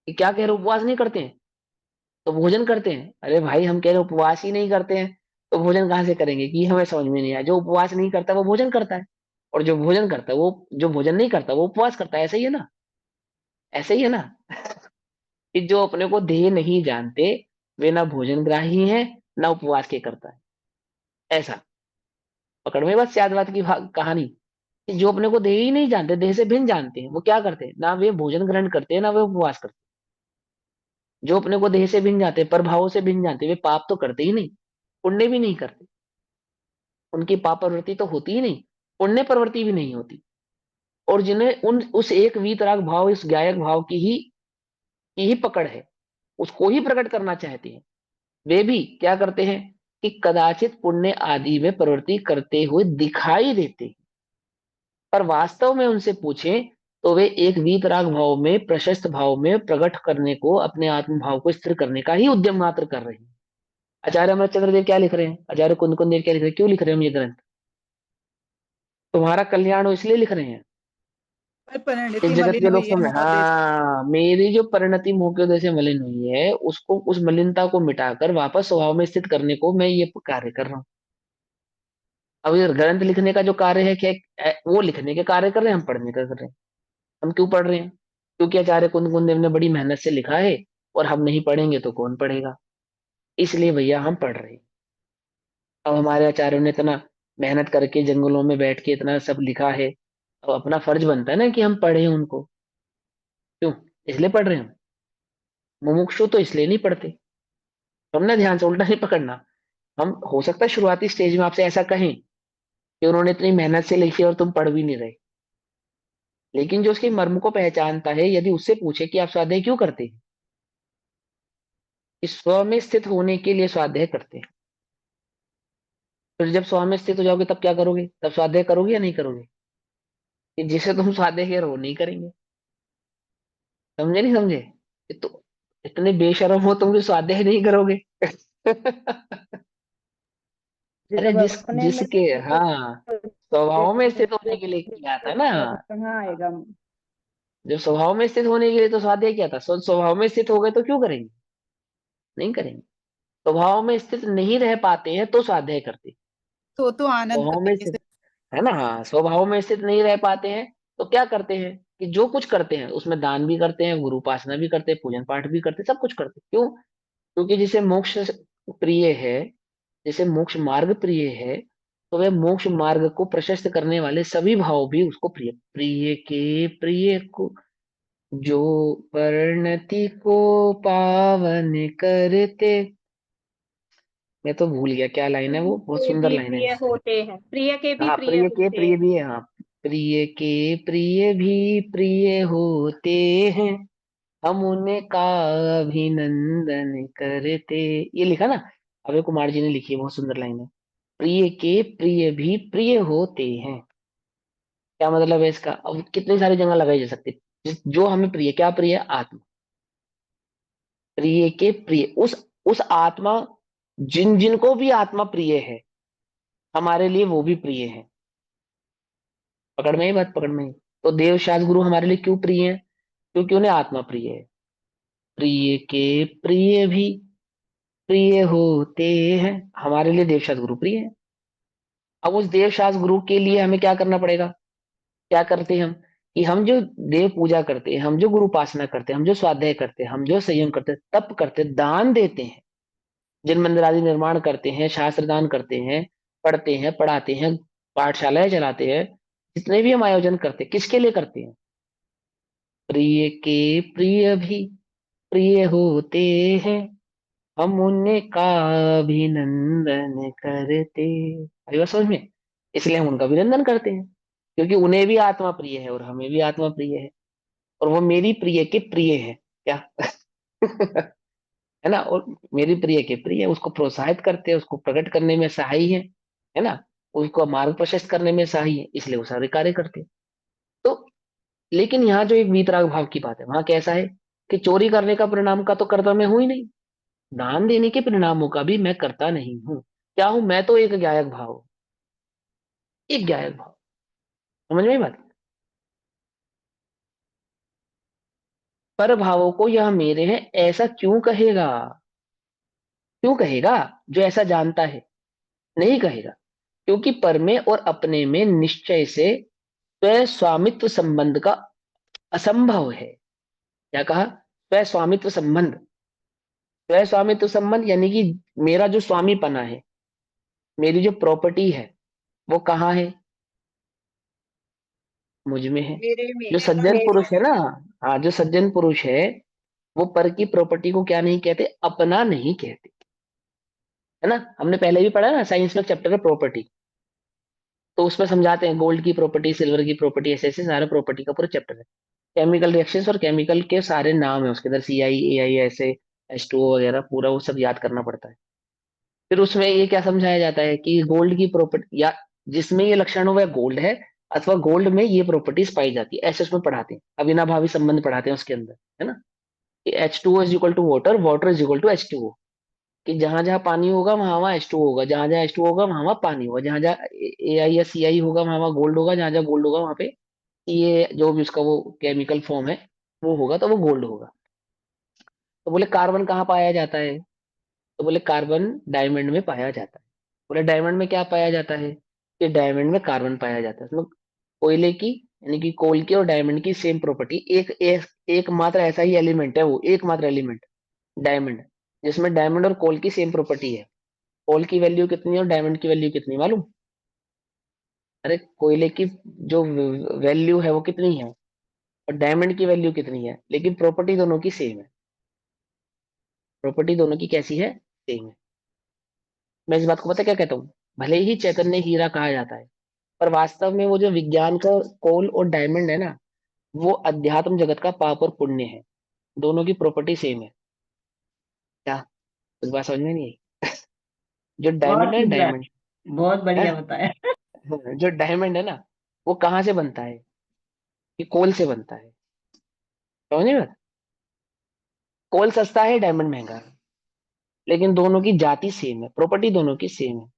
कि क्या कह रहे हो, उपवास नहीं करते हैं तो भोजन करते हैं? अरे भाई, हम कह रहे उपवास ही नहीं करते हैं तो भोजन कहाँ से करेंगे? कि हमें समझ में नहीं आया। जो उपवास नहीं करता वो भोजन करता है, और जो भोजन करता है वो, जो भोजन नहीं करता वो उपवास करता है। ऐसा ही है ना? ऐसे ही है ना? कि जो अपने को देह नहीं जानते, वे ना भोजन ग्राही है, ना उपवास के करता है। ऐसा। पकड़ में बस याद बात की कहानी, कि जो अपने को देह ही नहीं जानते, देह से भिन्न जानते हैं, वो क्या करते हैं? ना वे भोजन ग्रहण करते हैं, ना वे उपवास करते हैं। जो अपने को देह से भिन्न जानते हैं, पर भावों से भिन्न जानते हैं, वे पाप तो करते ही नहीं, पुण्य भी नहीं करते। उनकी पाप प्रवृत्ति तो होती ही नहीं, पुण्य प्रवृत्ति भी नहीं होती। और जिन्हें उन उस एक वीतराग भाव, इस गायक भाव की ही पकड़ है, उसको ही प्रकट करना चाहते हैं, वे भी क्या करते हैं? कि कदाचित पुण्य आदि में प्रवृत्ति करते हुए दिखाई देते हैं, पर वास्तव में उनसे पूछें तो वे एक वीतराग भाव में, प्रशस्त भाव में प्रकट करने को, अपने आत्म भाव को स्थिर करने का ही उद्यम मात्र कर रहे हैं। आचार्य अमरचंद्र देव क्या लिख रहे हैं? आचार्य कुंद कुंद देव क्या लिख रहे हैं? क्यों लिख रहे हैं हम ये ग्रंथ? तुम्हारा कल्याण हो इसलिए लिख रहे हैं। पर इस परिणति जगत मलिन के लोग हुई है समझ, महोदय से। हाँ, मेरी जो परिणति मुंह के उदय से मलिन हुई है, उसको, उस मलिनता को मिटाकर वापस स्वभाव में स्थित करने को मैं ये कार्य कर रहा हूँ। अब ये ग्रंथ लिखने का जो कार्य है, क्या वो लिखने के कार्य कर रहे हैं, हम पढ़ने का कर रहे हैं। हम क्यों पढ़ रहे हैं? क्योंकि आचार्य कुंद कुंद देव ने बड़ी मेहनत से लिखा है, और हम नहीं पढ़ेंगे तो कौन पढ़ेगा? इसलिए भैया हम पढ़ रहे हैं। अब हमारे आचार्यों ने इतना मेहनत करके जंगलों में बैठ के इतना सब लिखा है, अब अपना फर्ज बनता है ना कि हम पढ़े उनको। क्यों? इसलिए पढ़ रहे हैं हम। मुमुक्षु तो इसलिए नहीं पढ़ते। हमने ध्यान से उल्टा नहीं पकड़ना। हम हो सकता है शुरुआती स्टेज में आपसे ऐसा कहें कि उन्होंने इतनी मेहनत से लिखी और तुम पढ़ भी नहीं रहे, लेकिन जो उसके मर्म को पहचानता है, यदि उससे पूछे कि आप स्वाध्याय क्यों करते हैं, इस स्व में स्थित होने के लिए स्वाध्याय करते हैं। फिर जब स्व में स्थित हो जाओगे तब क्या करोगे? तब स्वाध्याय करोगे या नहीं करोगे? कि जिसे तुम स्वाध्याय कह रहे हो वो नहीं करेंगे। समझे नहीं समझे? कि तो इतने बेशर्म हो तुम कि स्वाध्याय नहीं करोगे। अरे जब अपने में जिसके, हाँ, स्वभाव में स्थित होने के लिए किया था ना। कहाँ आएगा। जब स्वभाव में स्थित होने के लिए तो स्वाध्याय किया था, स्वभाव में स्थित हो गए तो क्यों करेंगे? नहीं करेंगे। स्वभाव में स्थित नहीं रह पाते हैं तो स्वाध्याय करते हैं। तो आनंद स्वभाव में करेंगे स्थित, सिर्फ। है ना? हाँ, स्वभाव में स्थित नहीं रह पाते हैं तो क्या करते हैं कि जो कुछ करते हैं उसमें दान भी करते हैं, गुरु उपासना भी करते हैं, पूजन पाठ भी करते हैं, सब कुछ करते हैं। क्यों? क्योंकि जिसे मोक्ष प्रिय है, जिसे मोक्ष मार्ग प्रिय है, तो वह मोक्ष मार्ग को प्रशस्त करने वाले सभी भाव भी उसको प्रिय। प्रिय के प्रिय को जो परिणति को पावन करते। मैं तो भूल गया क्या लाइन है, वो बहुत प्रिय सुंदर भी लाइन है। प्रिय होते हैं, प्रिय के भी हाँ, प्रिय प्रिय के होते प्रिय हैं। भी है, हाँ। प्रिय के प्रिय भी प्रिय होते हैं, हम उनका अभिनंदन करते। ये लिखा ना, अभय कुमार जी ने लिखी है, बहुत सुंदर लाइन है। प्रिय के प्रिय भी प्रिय होते हैं। क्या मतलब है इसका? अब कितनी सारी जगह लगाई जा सकती है। जो हमें प्रिय, क्या प्रिय है? आत्मा। प्रिय के प्रिय, उस आत्मा, जिन जिनको भी आत्मा प्रिय है, हमारे लिए वो भी प्रिय है। पकड़ में ही बात, पकड़ में ही। तो देव शास्त्र गुरु हमारे लिए क्यों प्रिय है? क्योंकि उन्हें आत्मा प्रिय है। प्रिय के प्रिय भी प्रिय होते हैं, हमारे लिए देव शास्त्र गुरु प्रिय है। अब उस देव शास्त्र गुरु के लिए हमें क्या करना पड़ेगा? क्या करते हैं हम? कि हम जो देव पूजा करते हैं, हम जो गुरु उपासना करते हैं, हम जो स्वाध्याय करते हैं, हम जो संयम करते हैं, तप करते हैं, दान देते हैं, जिन मंदिर आदि निर्माण करते हैं, शास्त्र दान करते हैं, पढ़ते हैं, पढ़ाते हैं, पाठशालाएं चलाते हैं, जितने भी हम आयोजन करते हैं, किसके लिए करते हैं? प्रिय के प्रिय भी प्रिय होते हैं, हम उनका अभिनंदन करते। आई बात समझ में? इसलिए हम उनका अभिनंदन करते हैं, क्योंकि उन्हें भी आत्मा प्रिय है और हमें भी आत्मा प्रिय है, और वो मेरी प्रिय के प्रिय है। क्या? है ना? और मेरी प्रिय के प्रिय, उसको प्रोत्साहित करते हैं, उसको प्रकट करने में सहाय है ना? उसको मार्ग प्रशस्त करने में सहाय है, इसलिए वो सारे कार्य करते हैं। तो लेकिन यहाँ जो एक वीतराग भाव की बात है, वहां कैसा है कि चोरी करने का परिणाम का तो कर्ता मैं हूं ही नहीं, दान देने के परिणामों का भी मैं करता नहीं हूं। क्या हूं मैं? तो एक गायक भाव हूं, एक गायक भाव। समझ में आई बात? पर भावों को यह मेरे हैं ऐसा क्यों कहेगा? क्यों कहेगा? जो ऐसा जानता है नहीं कहेगा, क्योंकि पर में और अपने में निश्चय से स्वयं स्वामित्व संबंध का असंभव है। क्या कहा? स्वयं स्वामित्व संबंध। स्वयं स्वामित्व संबंध यानी कि मेरा जो स्वामीपना है, मेरी जो प्रॉपर्टी है, वो कहाँ है? मुझ में है। मेरे जो में सज्जन पुरुष है ना, हाँ, जो सज्जन पुरुष है, वो पर की प्रॉपर्टी को क्या नहीं कहते? अपना नहीं कहते। है ना? हमने पहले भी पढ़ा ना, साइंस में चैप्टर है प्रॉपर्टी, तो उसमें समझाते हैं गोल्ड की प्रॉपर्टी, सिल्वर की प्रॉपर्टी, ऐसे ऐसे सारे प्रॉपर्टी का पूरा चैप्टर है। केमिकल रिएक्शंस और केमिकल के सारे नाम है उसके अंदर, CI, AI, ऐसे H2O वगैरह, पूरा वो सब याद करना पड़ता है। फिर उसमें ये क्या समझाया जाता है कि गोल्ड की प्रॉपर्टी, या जिसमें ये लक्षण हो वह गोल्ड है, अथवा गोल्ड में ये प्रॉपर्टीज पाई जाती है, ऐसे उसमें पढ़ाते हैं। अविनाभावी संबंध पढ़ाते हैं उसके अंदर, है ना? कि H2O is equal to water, water is equal to H2O। कि जहां जहां पानी होगा वहां वहां H2O होगा, जहां जहां H2O होगा वहां वहां पानी होगा, जहां जहां AI या CI होगा वहां वहां गोल्ड होगा, जहां जहां गोल्ड होगा वहां पे ये जो भी उसका वो केमिकल फॉर्म है वो होगा, तो वो गोल्ड होगा। तो बोले कार्बन कहाँ पाया जाता है? तो बोले कार्बन डायमंड में पाया जाता है। बोले डायमंड में क्या पाया जाता है? कि डायमंड में कार्बन पाया जाता है। उसमें कोयले की, यानी कि कोल की और डायमंड की सेम प्रॉपर्टी, एक मात्र ऐसा ही एलिमेंट है, वो एकमात्र एलिमेंट डायमंड, जिसमें डायमंड और कोल की सेम प्रॉपर्टी है। कोल की वैल्यू कितनी है और डायमंड की वैल्यू कितनी, मालूम? अरे कोयले की जो वैल्यू है वो कितनी है, और डायमंड की वैल्यू कितनी है, लेकिन प्रॉपर्टी दोनों की सेम है। प्रॉपर्टी दोनों की कैसी है? सेम है। मैं इस बात को पता क्या कहता हूँ? भले ही चैतन्य हीरा कहा जाता है, पर वास्तव में वो जो विज्ञान का कोल और डायमंड है ना, वो अध्यात्म जगत का पाप और पुण्य है। दोनों की प्रॉपर्टी सेम है। क्या इस बात समझ में नहीं आई? जो बहुत डायमंड है, सुंदर, डायमंड बहुत है, बढ़िया बताया। जो डायमंड है ना, वो कहाँ से बनता है? कि कोल से बनता है। समझे बात? कोल सस्ता है, डायमंड महंगा है, लेकिन दोनों की जाति सेम है, प्रॉपर्टी दोनों की सेम है।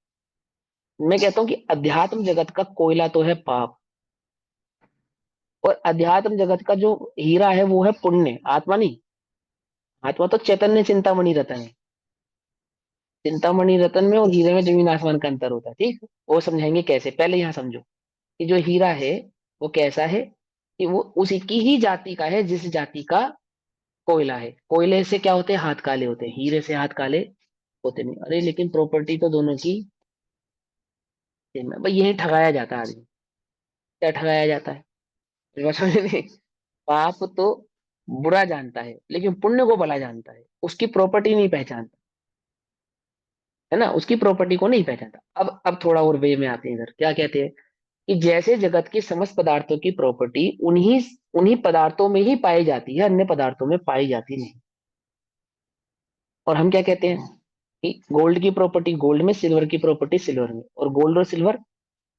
मैं कहता हूँ कि अध्यात्म जगत का कोयला तो है पाप, और अध्यात्म जगत का जो हीरा है वो है पुण्य, आत्मा नहीं। आत्मा तो चैतन्य चिंतामणि रतन है। चिंतामणि रतन में और हीरे में जमीन आसमान का अंतर होता है, ठीक? वो समझाएंगे कैसे, पहले यहाँ समझो कि जो हीरा है वो कैसा है? कि वो उसी की ही जाति का है जिस जाति का कोयला है। कोयले से क्या होते हैं, हाथ काले होते हैं, हीरे से हाथ काले होते नहीं। अरे लेकिन प्रॉपर्टी तो दोनों की सेम है भाई। यही ठगाया जाता है आदमी। क्या ठगाया जाता है, इस बात समझ नहीं। पाप तो बुरा जानता है लेकिन पुण्य को भला जानता है, उसकी प्रॉपर्टी नहीं पहचानता, है ना, उसकी प्रॉपर्टी को नहीं पहचानता। अब थोड़ा और वे में आते हैं इधर, क्या कहते हैं कि जैसे जगत की समस्त पदार्थों की प्रॉपर्टी उन्हीं उन्हीं पदार्थों में ही पाई जाती है, अन्य पदार्थों में पाई जाती नहीं। और हम क्या कहते हैं कि गोल्ड की प्रॉपर्टी गोल्ड में, सिल्वर की प्रॉपर्टी सिल्वर में, और गोल्ड और सिल्वर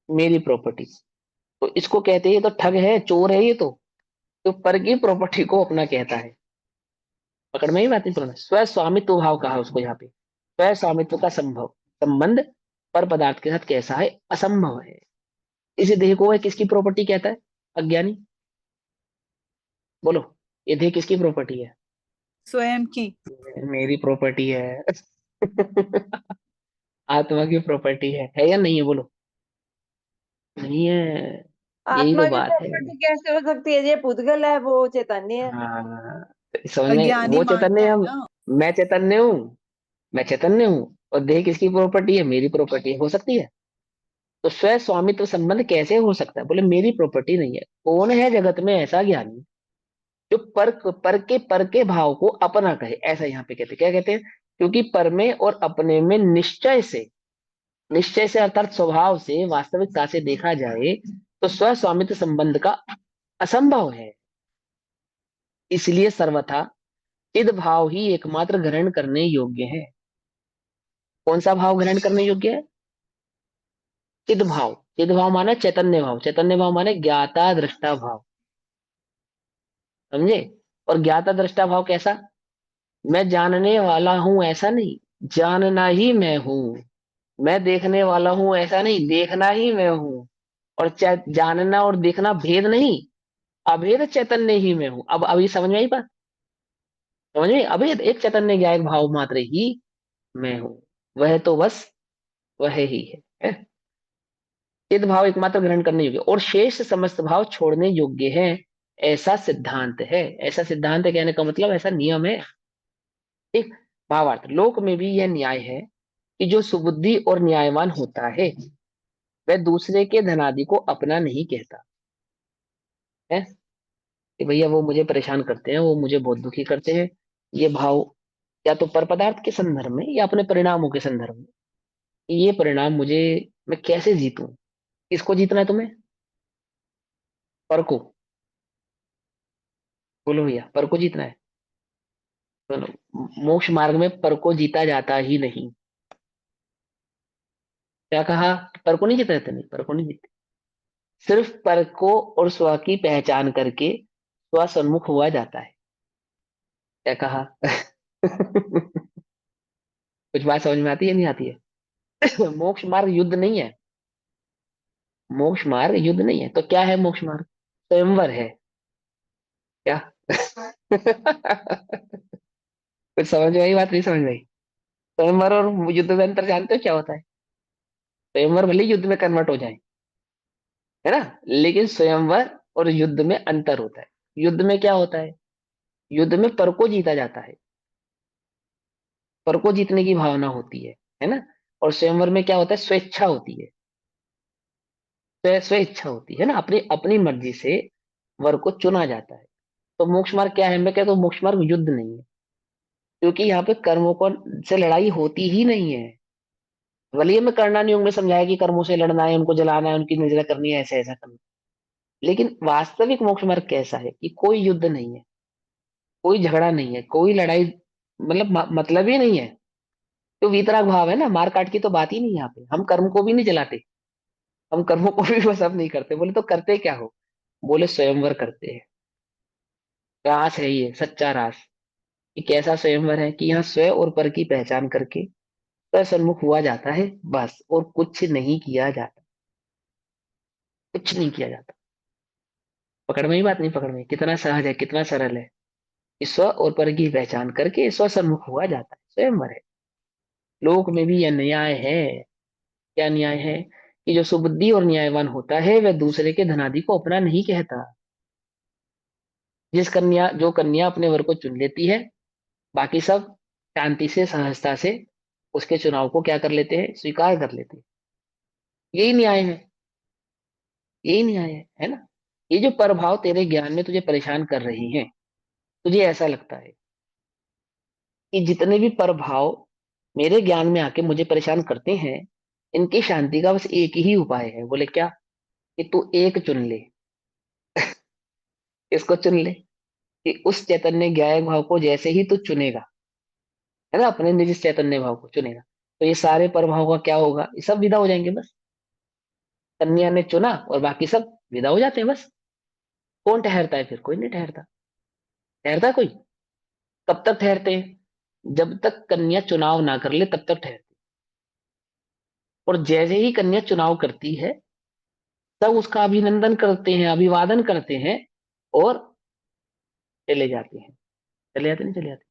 मेरी प्रॉपर्टी। तो इसको कहते हैं ये तो ठग है, चोर है ये तो पर की प्रॉपर्टी को अपना कहता है। पकड़ में ही बात नहीं पकड़ में। स्व स्वामित्व भाव कहा उसको यहाँ पे। स्व स्वामित्व का संभव संबंध पर पदार्थ के साथ कैसा है, असंभव है। इसे देह को वह किसकी प्रॉपर्टी कहता है, अज्ञानी। बोलो, ये देह किसकी प्रॉपर्टी है, स्वयं की। मेरी प्रॉपर्टी है। आत्मा की प्रॉपर्टी है या नहीं है, बोलो। नहीं है, यही आत्मा तो की बात है। प्रॉपर्टी कैसे हो सकती है, ये पुद्गल है, वो चैतन्य है। हाँ, तो समझ में, अज्ञानी वो चैतन्य मानता है, है हम, ना। मैं चैतन्य हूँ, मैं चैतन्य हूँ, और देह किसकी प्रॉपर्टी है, मेरी प्रॉपर्टी है, हो सकती है। तो स्व स्वामित्व संबंध कैसे हो सकता है, बोले मेरी प्रॉपर्टी नहीं है। कौन है जगत में ऐसा ज्ञानी जो पर के भाव को अपना कहे, ऐसा यहाँ पे कहते, क्या कहते हैं, क्योंकि पर में और अपने में निश्चय से अर्थात स्वभाव से, वास्तविकता से देखा जाए तो स्व स्वामित्व संबंध का असंभव है। इसलिए सर्वथा चिद भाव ही एकमात्र ग्रहण करने योग्य है। कौन सा भाव ग्रहण करने योग्य है, चिद भाव। चिद भाव माने चैतन्य भाव, चैतन्य भाव माने ज्ञाता दृष्टा भाव, समझे। और ज्ञाता दृष्टा भाव कैसा, मैं जानने वाला हूं ऐसा नहीं, जानना ही मैं हूं। मैं देखने वाला हूं ऐसा नहीं, देखना ही मैं हूं। और जानना और देखना भेद नहीं, अभेद चैतन्य ही मैं हूं। अब अभी समझ में आई बात, समझ में, अभेद एक चैतन्य ज्ञायक भाव मात्र ही मैं हूं, वह तो बस वह ही है। चिद भाव एकमात्र ग्रहण करने योग्य और शेष समस्त भाव छोड़ने योग्य है, ऐसा सिद्धांत है। ऐसा सिद्धांत है कहने का मतलब ऐसा नियम है। ठीक। भावार्थ, लोक में भी यह न्याय है कि जो सुबुद्धि और न्यायवान होता है वह दूसरे के धनादि को अपना नहीं कहता है, कि भैया वो मुझे परेशान करते हैं, वो मुझे बहुत दुखी करते हैं। ये भाव या तो पर पदार्थ के संदर्भ में या अपने परिणामों के संदर्भ में, ये परिणाम मुझे, मैं कैसे जीतूं। किसको जीतना है तुम्हें, पर को। बोलो भैया, पर को जीतना है। तो मोक्ष मार्ग में पर को जीता जाता ही नहीं। क्या कहा, पर को नहीं जीता जाता, नहीं पर को नहीं जीते। सिर्फ पर को और स्व की पहचान करके स्व सन्मुख हुआ जाता है। क्या कहा। कुछ बात समझ में आती है, नहीं आती है। मोक्ष मार्ग युद्ध नहीं है, मोक्ष मार्ग युद्ध नहीं है। तो क्या है मोक्ष मार्ग, स्वयंवर है। क्या। कुछ समझ में आई बात, नहीं समझ में आई। स्वयंवर और युद्ध में अंतर जानते हो क्या होता है, स्वयंवर भले ही युद्ध में कन्वर्ट हो जाए, है ना, लेकिन स्वयंवर और युद्ध में अंतर होता है। युद्ध में क्या होता है, युद्ध में पर को जीता जाता है, पर को जीतने की भावना होती है ना। और स्वयंवर में क्या होता है, स्वेच्छा होती है, स्वेच्छा होती है ना, अपनी अपनी मर्जी से वर को चुना जाता है। तो मोक्ष मार्ग क्या है, मैं कहता हूँ मोक्ष मार्ग युद्ध नहीं है, क्योंकि यहाँ पे कर्मों को से लड़ाई होती ही नहीं है। भले ही मैं करना नहीं हूं, मैं समझाया कि कर्मों से लड़ना है, उनको जलाना है, उनकी निंदा करनी है, ऐसा ऐसा करना है। लेकिन वास्तविक मोक्ष मार्ग कैसा है कि कोई युद्ध नहीं है, कोई झगड़ा नहीं है, कोई लड़ाई, मतलब मतलब ही नहीं है। तो वीतराग भाव है ना, मार काट की तो बात ही नहीं है यहाँ पे। हम कर्म को भी नहीं जलाते, हम कर्मों को भी वसब नहीं करते। बोले तो करते क्या हो, बोले स्वयंवर करते हैं। रास है ये, सच्चा रास। ये कैसा स्वयंवर है कि यहाँ स्व और पर की पहचान करके स्व सन्मुख हुआ जाता है, बस, और कुछ नहीं किया जाता, कुछ नहीं किया जाता। पकड़ में ही बात, नहीं पकड़ में, कितना सहज है, कितना सरल है कि स्व और पर की पहचान करके स्व सन्मुख हुआ जाता है, स्वयंवर है। लोक में भी यह न्याय है। क्या न्याय है, कि जो सुबुद्धि और न्यायवान होता है वह दूसरे के धनादि को अपना नहीं कहता। जो कन्या अपने वर को चुन लेती है, बाकी सब शांति से सहजता से उसके चुनाव को क्या कर लेते हैं, स्वीकार कर लेते हैं। यही न्याय है, यही न्याय है ना। ये जो प्रभाव तेरे ज्ञान में तुझे परेशान कर रही हैं, तुझे ऐसा लगता है कि जितने भी प्रभाव मेरे ज्ञान में आके मुझे परेशान करते हैं, इनकी शांति का बस एक ही उपाय है। बोले क्या? कि तू एक चुन ले। इसको चुन ले कि उस चैतन्य ज्ञायक भाव को जैसे ही तू चुनेगा, है ना, अपने निज चैतन्य भाव को चुनेगा, तो ये सारे प्रभाव का क्या होगा, ये सब विदा हो जाएंगे बस। कन्या ने चुना और बाकी सब विदा हो जाते हैं बस। कौन ठहरता है फिर? कोई नहीं ठहरता। ठहरता कोई? कब तक ठहरते हैं? जब तक कन्या चुनाव ना कर ले तब तक ठहरते। और जैसे ही कन्या चुनाव करती है, सब उसका अभिनंदन करते हैं, अभिवादन करते हैं और चले जाते हैं। चले जाते नहीं, चले जाते।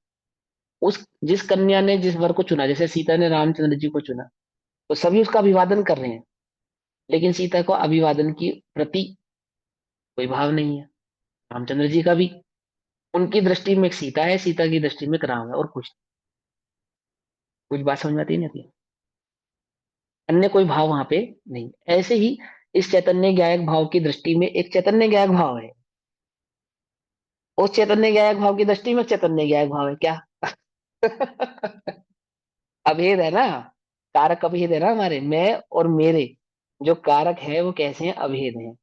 उस जिस कन्या ने जिस वर को चुना, जैसे सीता ने रामचंद्र जी को चुना, तो सभी उसका अभिवादन कर रहे हैं, लेकिन सीता को अभिवादन की प्रति कोई भाव नहीं है। रामचंद्र जी का भी, उनकी दृष्टि में एक सीता है, सीता की दृष्टि में एक राम है, और कुछ बात समझ में आती नहीं आती? अन्य कोई भाव वहां पे नहीं। ऐसे ही इस चैतन्य ज्ञायक भाव की दृष्टि में एक चैतन्य ज्ञायक भाव है, उस चैतन्य ज्ञायक भाव की दृष्टि में चैतन्य ज्ञायक भाव है। क्या? अभेद है ना, कारक अभेद है ना हमारे, मैं और मेरे जो कारक है वो कैसे हैं, अभेद हैं।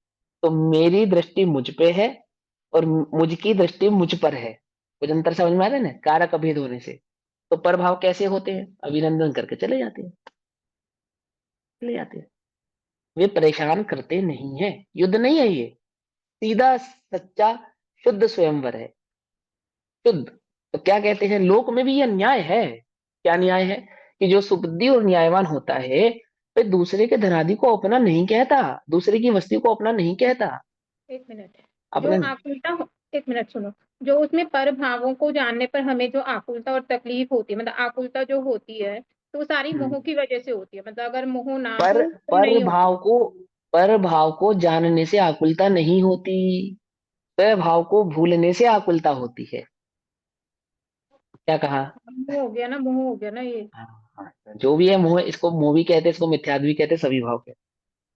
तो मेरी दृष्टि मुझ पे है और मुझ की दृष्टि मुझ पर है। कुछ अंतर समझ में आ रहा है ना, कारक अभेद होने से। तो प्रभाव कैसे होते हैं? अभिनंदन करके चले जाते हैं, चले जाते हैं। वे परेशान करते नहीं है। युद्ध नहीं है ये, सीधा सच्चा शुद्ध स्वयंवर है, शुद्ध। तो क्या कहते हैं, लोक में भी यह न्याय है। क्या न्याय है? कि जो सुबुद्धि और न्यायवान होता है, वे दूसरे के धनादि को अपना नहीं कहता, दूसरे की वस्तु को अपना नहीं कहता, एक मिनट। अपने जो आकुलता एक मिनट सुनो। जो उसमें पर भावों को जानने पर हमें जो आकुलता और तकलीफ होती है, मतलब आकुलता जो होती है, तो वो सारी मोह की वजह से होती है। मतलब अगर मोह ना पर हो तो पर नहीं होती। भाव को पर भाव को जानने से आकुलता नहीं होती, स्वभाव को भूलने से आकुलता होती है। क्या कहा? मोह हो गया ना, मोह हो गया ना ये। हाँ, हाँ, जो भी है मोह, इसको मोह भी कहते हैं, इसको मिथ्यात्व भी कहते हैं, सभी भाव कहते हैं,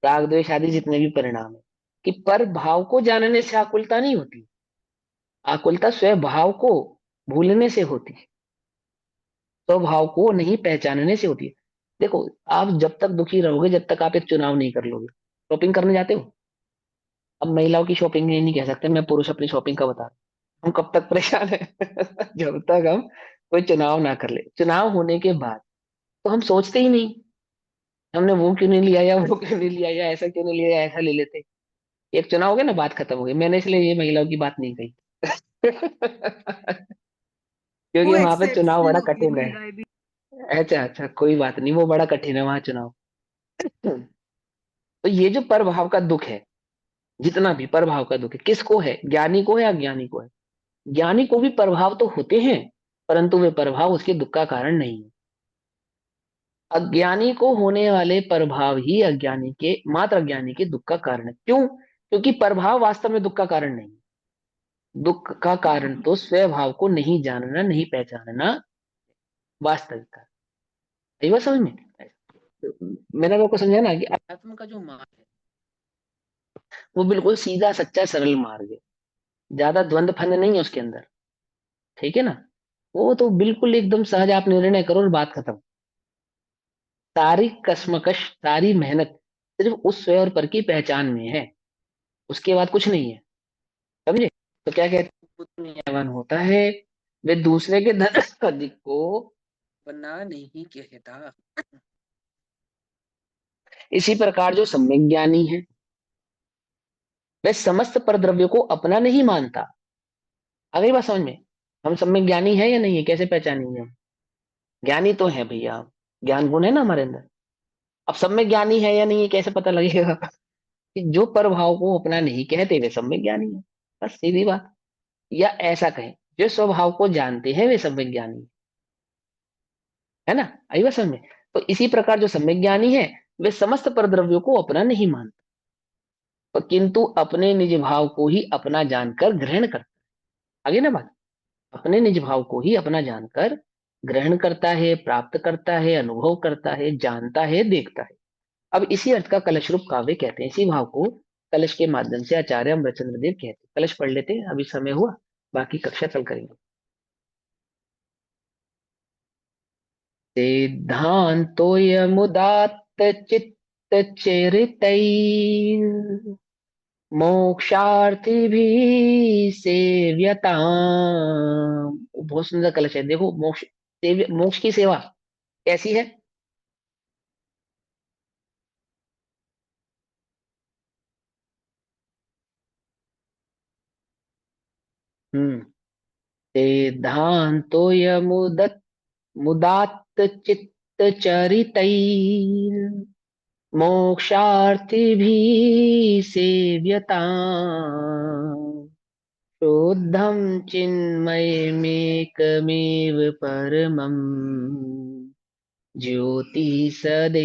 राग द्वेष आदि जितने भी परिणाम है। कि पर भाव को जानने से आकुलता नहीं होती, आकुलता स्वभाव को भूलने से होती है, स्वभाव को नहीं पहचानने से होती है। देखो, आप जब तक दुखी रहोगे जब तक आप एक चुनाव नहीं कर लोगे। शॉपिंग करने जाते हो, अब महिलाओं की शॉपिंग नहीं कह सकते, मैं पुरुष अपनी शॉपिंग का बता रहा हूं। हम कब तक परेशान है? जब तक हम कोई चुनाव ना कर ले। चुनाव होने के बाद तो हम सोचते ही नहीं, हमने वो क्यों नहीं लिया, या वो क्यों नहीं लिया, या ऐसा क्यों नहीं लिया, या ऐसा ले लेते। एक चुनाव हो गया ना, बात खत्म हो गई। मैंने इसलिए ये महिलाओं की बात नहीं कही। क्योंकि वो वहां पे चुनाव एक्सेप्शनल बड़ा होती है कठिन है। महिलाएं भी। अच्छा अच्छा, कोई बात नहीं, वो बड़ा कठिन है वहां चुनाव। तो ये जो परभाव का दुख है, जितना भी परभाव का दुख है, किसको है? ज्ञानी को है, अज्ञानी को है? ज्ञानी को भी प्रभाव तो होते हैं, परंतु वे प्रभाव उसके दुख का कारण नहीं है। अज्ञानी को होने वाले प्रभाव ही अज्ञानी के, मात्र अज्ञानी के दुख का कारण है। क्यों? क्योंकि प्रभाव वास्तव में दुख का कारण नहीं है। दुख का कारण तो स्वभाव को नहीं जानना, नहीं पहचानना वास्तविकता। सही बात समझ में? मैंने आपको समझा ना कि अध्यात्म का जो मार्ग है वो बिल्कुल सीधा सच्चा सरल मार्ग है, ज्यादा द्वंद्व फंद नहीं है उसके अंदर। ठीक है ना? वो तो बिल्कुल एकदम सहज, आप निर्णय करो और बात खत्म। सारी कश्मकश, सारी मेहनत सिर्फ उस स्व और पर की पहचान में है, उसके बाद कुछ नहीं है। समझे? तो क्या कहते हैं, पुत्र न्यायवान होता है, वे दूसरे के धन अधिक को बना नहीं कहता। इसी प्रकार जो सम्यक ज्ञानी है, वह समस्त परद्रव्य को अपना नहीं मानता। आ गई बात समझ में? हम सम्यक ज्ञानी है या नहीं है, कैसे पहचानेंगे हम? ज्ञानी तो है भैया हम, ज्ञान गुण है ना हमारे अंदर। अब सम्यक ज्ञानी है या नहीं है कैसे पता लगेगा? कि जो परभाव को अपना नहीं कहते वे सम्यक ज्ञानी है, बस सीधी बात। या ऐसा कहें, जो स्वभाव को जानते हैं वे सम्यक ज्ञानी है ना। आई बात समझ में? तो इसी प्रकार जो सम्यक ज्ञानी है, वे समस्त परद्रव्यों को अपना नहीं मानते, किंतु अपने निज भाव को ही अपना जानकर ग्रहण करते। आगे ना बात, अपने निज भाव को ही अपना जानकर ग्रहण करता है, प्राप्त करता है, अनुभव करता है, जानता है, देखता है। अब इसी अर्थ का कलश रूप काव्य कहते हैं। इसी भाव को कलश के माध्यम से आचार्य अमृतचंद्र देव कहते हैं। कलश पढ़ लेते हैं, अभी समय हुआ, बाकी कक्षा कल करेंगे। सिद्धान्तोऽयमुदात्त चित्त चेरितैः मोक्षार्थिभिः सेव्यताम्। बहुत सुंदर कलश है, देखो मोक्ष की सेवा कैसी है। सिद्धान्तोऽयमुदत् मुदात्त चित्त चरितैः मोक्षार्थिभिः सेव्यताम् शुद्धं चिन्मयमेकमेव परमम् ज्योति सदेवास्म्यहम्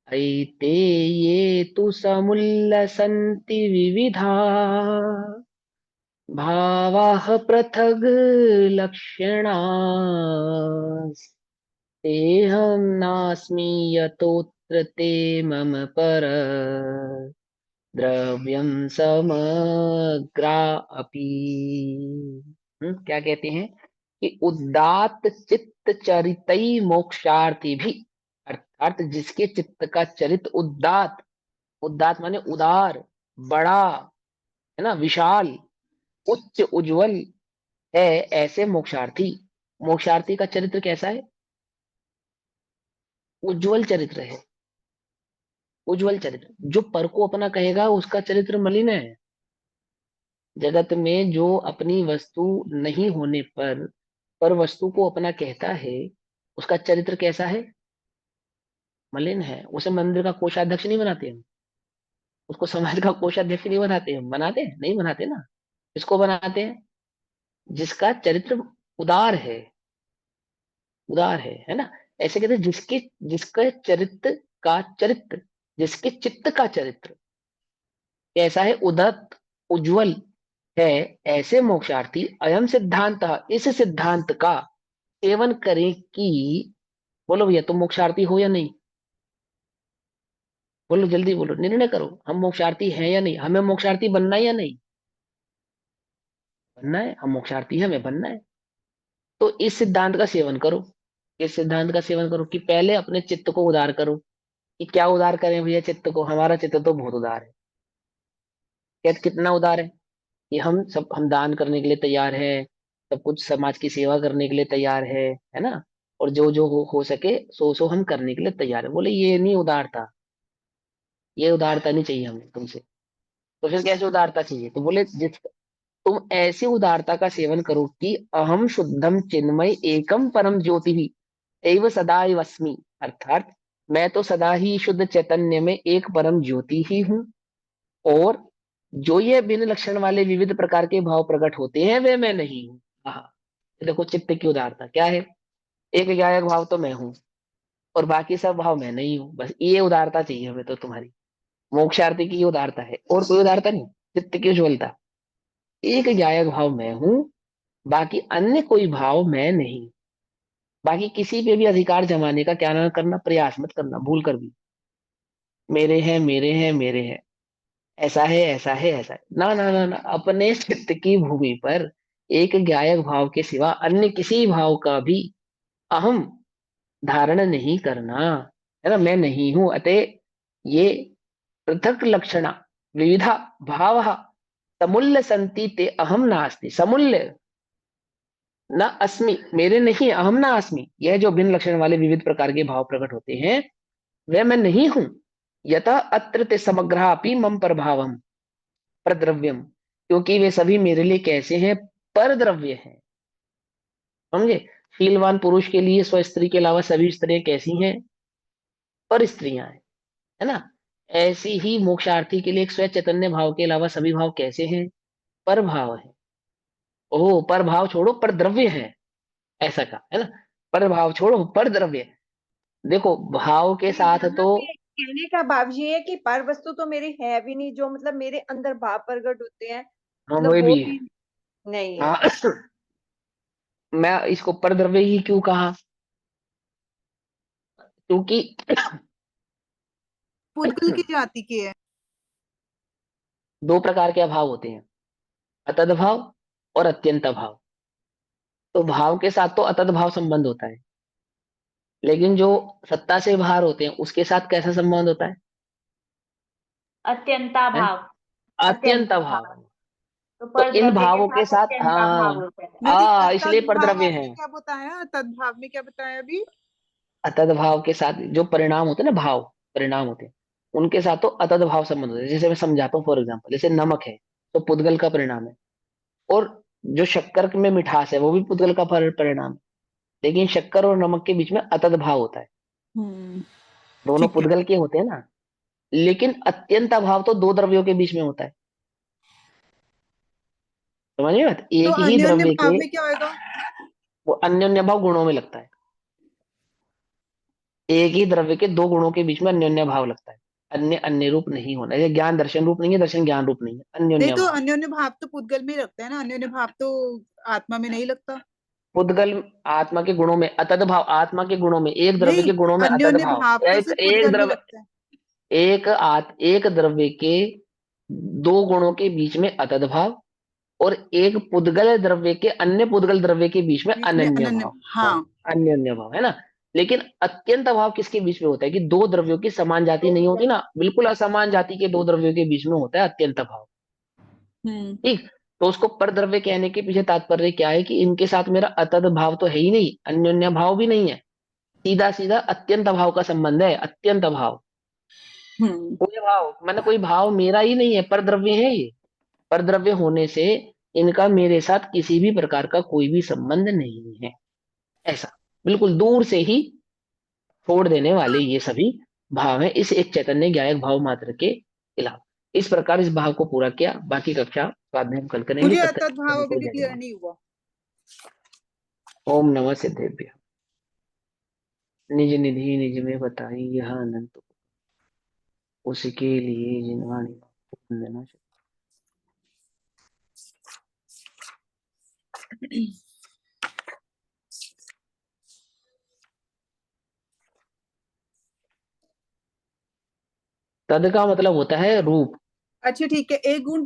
ऐते ये तु समुल्लसन्ति विविधा भावाः पृथग् लक्षणा तेहं नास्मि यतोऽत्र ते मम पर द्रव्यं समग्रा अपि। क्या कहते हैं कि उदात्त चित्त चरितई मोक्षार्थी भी, अर्थात जिसके चित्त का चरित उदात्त, उदात्त माने उदार, बड़ा, है ना, विशाल, उच्च, उज्जवल है, ऐसे मोक्षार्थी। मोक्षार्थी का चरित्र कैसा है? उज्जवल चरित्र है, उज्जवल चरित्र। जो पर को अपना कहेगा उसका चरित्र मलिन है। जगत में जो अपनी वस्तु नहीं होने पर वस्तु को अपना कहता है, उसका चरित्र कैसा है? मलिन है। उसे मंदिर का कोषाध्यक्ष नहीं बनाते हम, उसको समाज का कोषाध्यक्ष नहीं बनाते हम। बनाते हैं? नहीं बनाते ना। किसको बनाते हैं? जिसका चरित्र उदार है, उदार है ना। ऐसे कहते हैं जिसके जिसका चरित्र जिसके चित्त का चरित्र कैसा है? उदत्त, उज्जवल है, ऐसे मोक्षार्थी अयम सिद्धांत, इस सिद्धांत का सेवन करें कि, बोलो भैया तुम मोक्षार्थी हो या नहीं? बोलो जल्दी बोलो, निर्णय करो, हम मोक्षार्थी हैं या नहीं? हमें मोक्षार्थी बनना है या नहीं बनना है? हम मोक्षार्थी हैं, हमें बनना है। तो इस सिद्धांत का सेवन करो। इस सिद्धांत का सेवन करो कि पहले अपने चित्त को उदार करो। कि क्या उदार करें भैया चित्त को? हमारा चित्त तो बहुत उदार है। कितना उदार है कि हम दान करने के लिए तैयार है, सब कुछ समाज की सेवा करने के लिए तैयार है ना। और जो जो हो सके सो हम करने के लिए तैयार है। बोले ये नहीं उदारता, ये उदारता नहीं चाहिए हमें तुमसे। तो फिर कैसे उदारता चाहिए? तो बोले जिस तुम ऐसी उदारता का सेवन करो कि अहम शुद्धम चिन्मय एकम परम ज्योति ही एव सदैव अस्मि, अर्थात मैं तो सदा ही शुद्ध चैतन्य में एक परम ज्योति ही हूँ, और जो ये भिन्न लक्षण वाले विविध प्रकार के भाव प्रकट होते हैं वे मैं नहीं हूँ। हाँ, देखो चित्त की उदारता क्या है। एक गायक भाव तो मैं हूँ और बाकी सब भाव मैं नहीं हूँ। बस ये उदारता चाहिए हमें तो तुम्हारी। मोक्षार्थी की ये उदारता है, और कोई उदारता नहीं। चित्त की उज्ज्वलता, एक गायक भाव मैं हूँ, बाकी अन्य कोई भाव मैं नहीं। बाकी किसी पे भी अधिकार जमाने का क्या ना करना, प्रयास मत करना भूल कर भी। मेरे हैं मेरे हैं मेरे हैं, ऐसा है ऐसा है ऐसा है, ना ना ना ना। अपने चित्त की भूमि पर एक गायक भाव के सिवा अन्य किसी भाव का भी अहम धारण नहीं करना, है ना। मैं नहीं हूं, अतः ये पृथक लक्षणा विविधा भाव समूल्य संति ते अहम नास्ति। समूल्य न अस्मि, मेरे नहीं, अहम ना अस्मि। यह जो भिन्न लक्षण वाले विविध प्रकार के भाव प्रकट होते हैं वह मैं नहीं हूं। यथा अत्र ते समग्रापि मम प्रभावम प्रद्रव्यम, क्योंकि वे सभी मेरे लिए कैसे हैं? पर द्रव्य हैं। समझे? शीलवान पुरुष के लिए स्व स्त्री के अलावा सभी स्त्रियां कैसी हैं? पर स्त्रियां हैं, है ना। ऐसी ही मोक्षार्थी के लिए एक स्व चैतन्य भाव के अलावा सभी भाव कैसे हैं? पर भाव है। ओह, पर भाव छोड़ो, पर द्रव्य है, ऐसा का, है ना। पर भाव छोड़ो, पर द्रव्य। देखो भाव के साथ तो कहने का भाव ये है कि पर वस्तु तो मेरी है भी नहीं, जो मतलब मेरे अंदर भाव प्रकट होते हैं, हाँ मतलब वही वो भी भी नहीं है। हाँ मैं इसको परद्रव्य ही क्यों कहा, क्योंकि पुद्गल की जाति के है। दो प्रकार के अभाव होते हैं, अतद भाव और अत्यंत भाव। तो भाव के साथ तो अतद भाव संबंध होता है, लेकिन जो सत्ता से बाहर होते हैं उसके साथ कैसा संबंध होता अत्यंता है? भाव। अत्यंत अत्यंता भाव। भाव तो तो इन परद्रव्य के भावों के साथ साथ अत्यंता भाव हाँ होता है। नहीं, इसलिए तद्भाव परद्रव्य आपने है। क्या बताया, तद्भाव में क्या बताया अभी? अतद भाव के साथ जो परिणाम होते हैं ना, भाव परिणाम होते हैं, उनके साथ तो अतद भाव संबंध होते हैं। जैसे मैं समझाता हूँ, फॉर एग्जाम्पल जैसे नमक है तो पुद्गल का परिणाम है, और जो शक्कर में मिठास है वो भी पुद्गल का परिणाम है, लेकिन शक्कर और नमक के बीच में अतद भाव होता है। हम्म, दोनों ठीक है। पुद्गल के होते हैं ना, लेकिन अत्यंत अभाव तो दो द्रव्यों के बीच में होता है। समझिए बात, तो एक ही अन्योन्य द्रव्य भाव के में क्या होएगा? वो अन्योन्य भाव गुणों में लगता है। एक ही द्रव्य के दो गुणों के बीच में अन्योन्य भाव लगता है, अन्य अन्य रूप नहीं होना। ये ज्ञान दर्शन रूप नहीं है, दर्शन ज्ञान रूप नहीं है, नहीं, अन्योन्य तो भाव। अन्योन्य भाव तो पुद्गल में ही लगता है ना, अन्योन्य भाव तो आत्मा में नहीं लगता। पुद्गल आत्मा के गुणों में अतद भाव, आत्मा के गुणों में, एक द्रव्य नहीं, के गुणों में अतद अन्योन्य भाव। भाव तो एक सिर्फ एक पुद्गल में द्रव्य, लगता है। एक द्रव्य के दो गुणों के बीच में अतद भाव, और एक पुद्गल द्रव्य के अन्य पुद्गल द्रव्य के बीच में बीच में अनन्य अनन्य, भाव। हाँ, हाँ। अन्योन्य भाव है ना। लेकिन अत्यंत भाव किसके बीच में होता है कि दो द्रव्यों की समान जाति नहीं होती ना, बिल्कुल असमान जाति के दो द्रव्यों के बीच में होता है अत्यंत भाव। हम्म, ठीक, तो उसको पर द्रव्य कहने के पीछे तात्पर्य क्या है कि इनके साथ मेरा अतद भाव तो है ही नहीं, अन्योन्य भाव भी नहीं है, सीधा सीधा अत्यंत भाव का संबंध है। अत्यंत भाव, कोई भाव मैंने कोई भाव मेरा ही नहीं है, पर द्रव्य है ये। पर द्रव्य होने से इनका मेरे साथ किसी भी प्रकार का कोई भी संबंध नहीं है। ऐसा बिल्कुल दूर से ही छोड़ देने वाले ये सभी भाव हैं इस एक चैतन्य ज्ञायक भाव मात्र के अलावा। इस प्रकार इस भाव को पूरा किया। बाकी कक्षा बाद में हम कल करेंगे। मुझे तब तक अतत भाव सभी अभी को भी जय क्लियर मां। नहीं हुआ। ओम नमः सिद्धेभ्य। निज निधि निज में बताई यह अनंत, उसके लिए जिनवाणी वंदना। तद का मतलब होता है रूप। अच्छा, ठीक है। एक गुण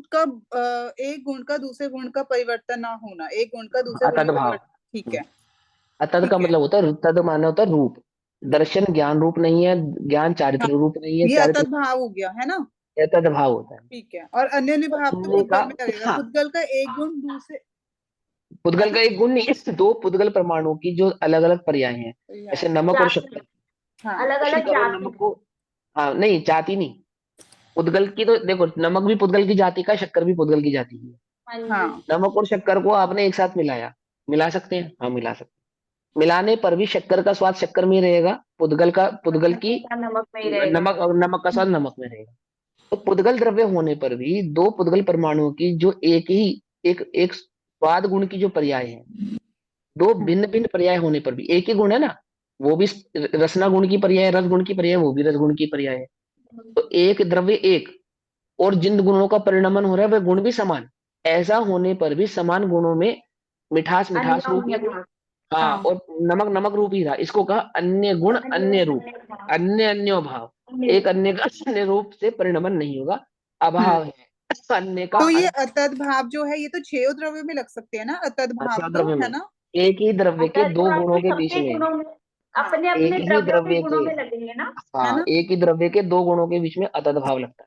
का दूसरे गुण का परिवर्तन ना होना, एक गुण का दूसरे गुण में अतद भाव। परिवर्तन। ठीक है, अतद का ठीक है। मतलब होता है, तद माने होता है रूप। दर्शन ज्ञान रूप नहीं है, ज्ञान हाँ, चारित्र रूप नहीं है, ये चारित्र अतत भाव हो गया है ना। तद भाव होता है। ठीक है, और अन्योन्य और भाव तो अन्य का, पुद्गल में लगेगा, हाँ, पुद्गल का एक गुण दूसरे, है पुद्गल ना। का एक गुण नहीं, इस दो पुद्गल परमाणु की जो अलग अलग पर्याय हैं, जैसे नमक और जाति, शक्कर। हाँ, अलग अलग शक्कर और जाति। नमक को, हाँ नहीं जाति नहीं, पुद्गल की तो देखो, नमक भी पुद्गल की जाति का, शक्कर भी पुद्गल की जाति की है। हाँ जी। हाँ, नमक और शक्कर को आपने एक साथ मिलाया, मिला सकते हैं, हाँ मिला सकते हैं। मिलाने पर भी शक्कर का स्वाद शक्कर में ही रहेगा, पुद्गल की नमक में ही रहेगा। नमक का स्वाद नमक में रहेगा। तो पुद्गल द्रव्य होने पर भी दो पुद्गल परमाणुओं की जो एक ही एक एक स्वाद गुण की जो पर्याय है, दो भिन्न भिन्न पर्याय होने पर भी एक ही गुण है ना, वो भी रसना गुण की पर्याय है, रस गुण की पर्याय है, वो भी रस गुण की पर्याय है। तो एक द्रव्य एक, और जिन गुणों का परिणमन हो रहा है वह गुण भी समान, ऐसा होने पर भी समान गुणों में मिठास मिठास रूप ही अन्योन्य थी, भाव। हाँ, हाँ, और नमक नमक रूप ही था। इसको कहा अन्य गुण अन्य रूप, अन्य भाव। अन्य अन्य भाव। एक अन्य का अन्य रूप से परिणमन नहीं होगा, हम्म। अभाव है अन्य का तो ये अतत भाव जो है, ये तो 6 द्रव्य में लग सकते हैं ना, अतत भाव अन्य तो, द्रव्य है में, ना। एक ही द्रव्य के अतः दो भाव गुणों तो के बीच सबके में, गुणों में, हाँ, अपने एक अपने ही द्रव्यों के द्रव्य गुणों के, में लगेंगे ना। है हाँ ना। एक ही द्रव्य के दो गुणों के बीच में अतद भाव लगता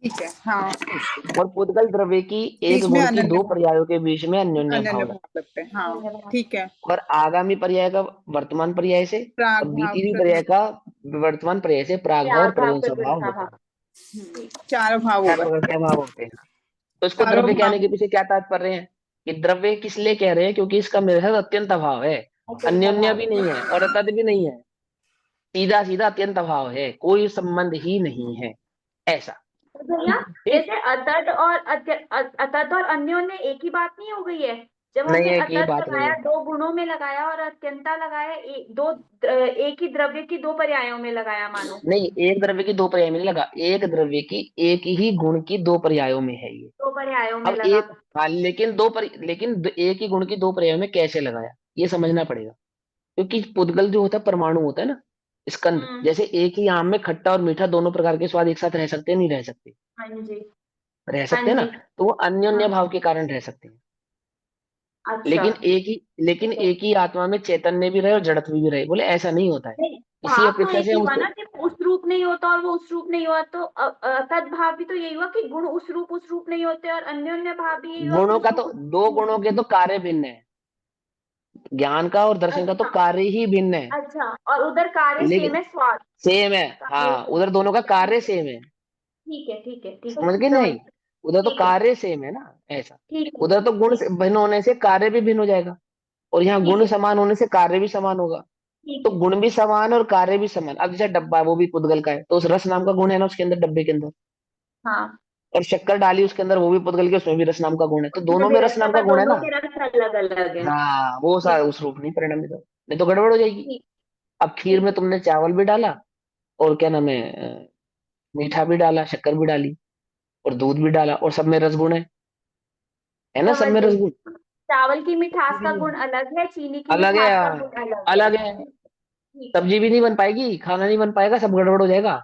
ठीक है, हाँ, है। और पुद्गल द्रव्य की एक बीच में गुण की अनन्य दो भाव, पर्यायों के बीच में अन्योन्य अनन्य भाव भाव लगता लगते हैं, हाँ, अन्योन्य भाव। ठीक है। है। और आगामी पर्याय का वर्तमान पर्याय से, प्राग और भाव, बीती हुई पर्याय प्रथम, का वर्तमान पर्याय से प्राग भाव और त्याग भाव, प्रध्वंस भाव प्रकृति होता है। भाव। ठीक। चार भाव चार होगा। प्रकार के भाव होते हैं। तो इसको चारों द्रव्य भाव। कहने के पीछे क्या तात्पर्य है कि द्रव्य किस लिए कह रहे हैं, क्योंकि इसका मेरे साथ अत्यंत अभाव है, अत्यंत अन्योन्य भाव। भी नहीं है और अतद भी नहीं है, सीधा सीधा अत्यंत अभाव है, कोई संबंध ही नहीं है, ऐसा। तो भैया, ठीक, जैसे अतत और अतत और अन्योन्य एक ही बात नहीं हो गई है? जब नहीं, हमने एक ये अतत बात नहीं लगाया है। 2 गुणों में लगाया और अत्यंता लगाया एक ही द्रव्य की 2 पर्यायों में लगाया मानो। नहीं, एक द्रव्य की 2 पर्याय में नहीं लगा, एक द्रव्य की एक ही गुण की 2 पर्यायों में है ये। 2 पर्यायों में अब लगा। एक, हाँ, एक ही गुण की 2 पर्यायों में कैसे लगाया, ये समझना पड़ेगा। क्योंकि पुद्गल जो होता है परमाणु होता है ना, स्कंद, जैसे एक ही आम में खट्टा और मीठा दोनों प्रकार के स्वाद एक साथ रह सकते हैं, नहीं रह सकते? हाँ जी। रह हाँ सकते हैं ना। जी। तो वो अन्योन्य हाँ। भाव के कारण रह सकते हैं। अच्छा। लेकिन लेकिन ठीक है। एक ही आत्मा में चैतन्य भी रहे और जड़त्व भी रहे, बोले ऐसा नहीं होता है। नहीं, इसी भाव तो अपेक्षा एक से ही हम हुआ उसको, ना कि उस रूप नहीं होता और वो उस रूप नहीं हुआ, तो तद्भाव भी तो यही हुआ कि गुण उस रूप नहीं होते, और अन्योन्य भाव भी यही हुआ कि गुणों उस का रूप तो, 2 गुणों के तो कार्य भिन्न है। ज्ञान का और दर्शन का तो अच्छा। कार्य ही भिन्न है। अच्छा, और उधर कार्य लेकिन सेम है, स्वाद। सेम है, कार्य हाँ, सेम उधर दोनों का है। कार्य सेम है। ठीक है, ठीक है, ठीक है, समझ गए समझ। नहीं? उधर तो ठीक है, कार्य सेम है ना, ऐसा। ठीक है, उधर तो गुण ठीक, भिन्न होने से कार्य भी भिन्न हो जाएगा, और यहाँ ठीक गुण है, समान होने से कार्य भी समान होगा। ठीक तो है। गुण भी समान और कार्य भी समान। अब जैसे डब्बा है, वो भी पुद्गल का है, तो उस रस नाम का गुण है ना उसके अंदर, डब्बे के अंदर। हाँ। और शक्कर डाली उसके अंदर, वो भी पुद्गल के, उसमें भी रस नाम का गुण है, तो उसमें दोनों भी में रस रस है, नाम का पर गुण है दोनों ना। के रस अलग अलग है। हाँ, वो ठीक, उस रूप नहीं परिणमित हो, नहीं तो गड़बड़ हो जाएगी। ठीक, अब खीर ठीक में है, तुमने चावल भी डाला, और क्या नाम है, मीठा भी डाला, शक्कर भी डाली, और दूध भी डाला, और सब में रसगुण है ना, सब समझ में गई। रसगुण। चावल की मिठास का गुण अलग है, चीनी की अलग है, मिठास का गुण अलग है। अलग है। ठीक है, सब्जी भी नहीं बन पाएगी, खाना नहीं बन पाएगा, सब गड़बड़ हो जाएगा।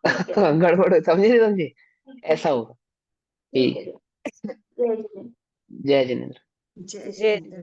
ठीक है, गड़बड़, समझे नहीं समझे? ठीक है, ऐसा होगा। ठीक ठीक है। है। जय जिनेंद्र। जय जिनेन्द्र। जय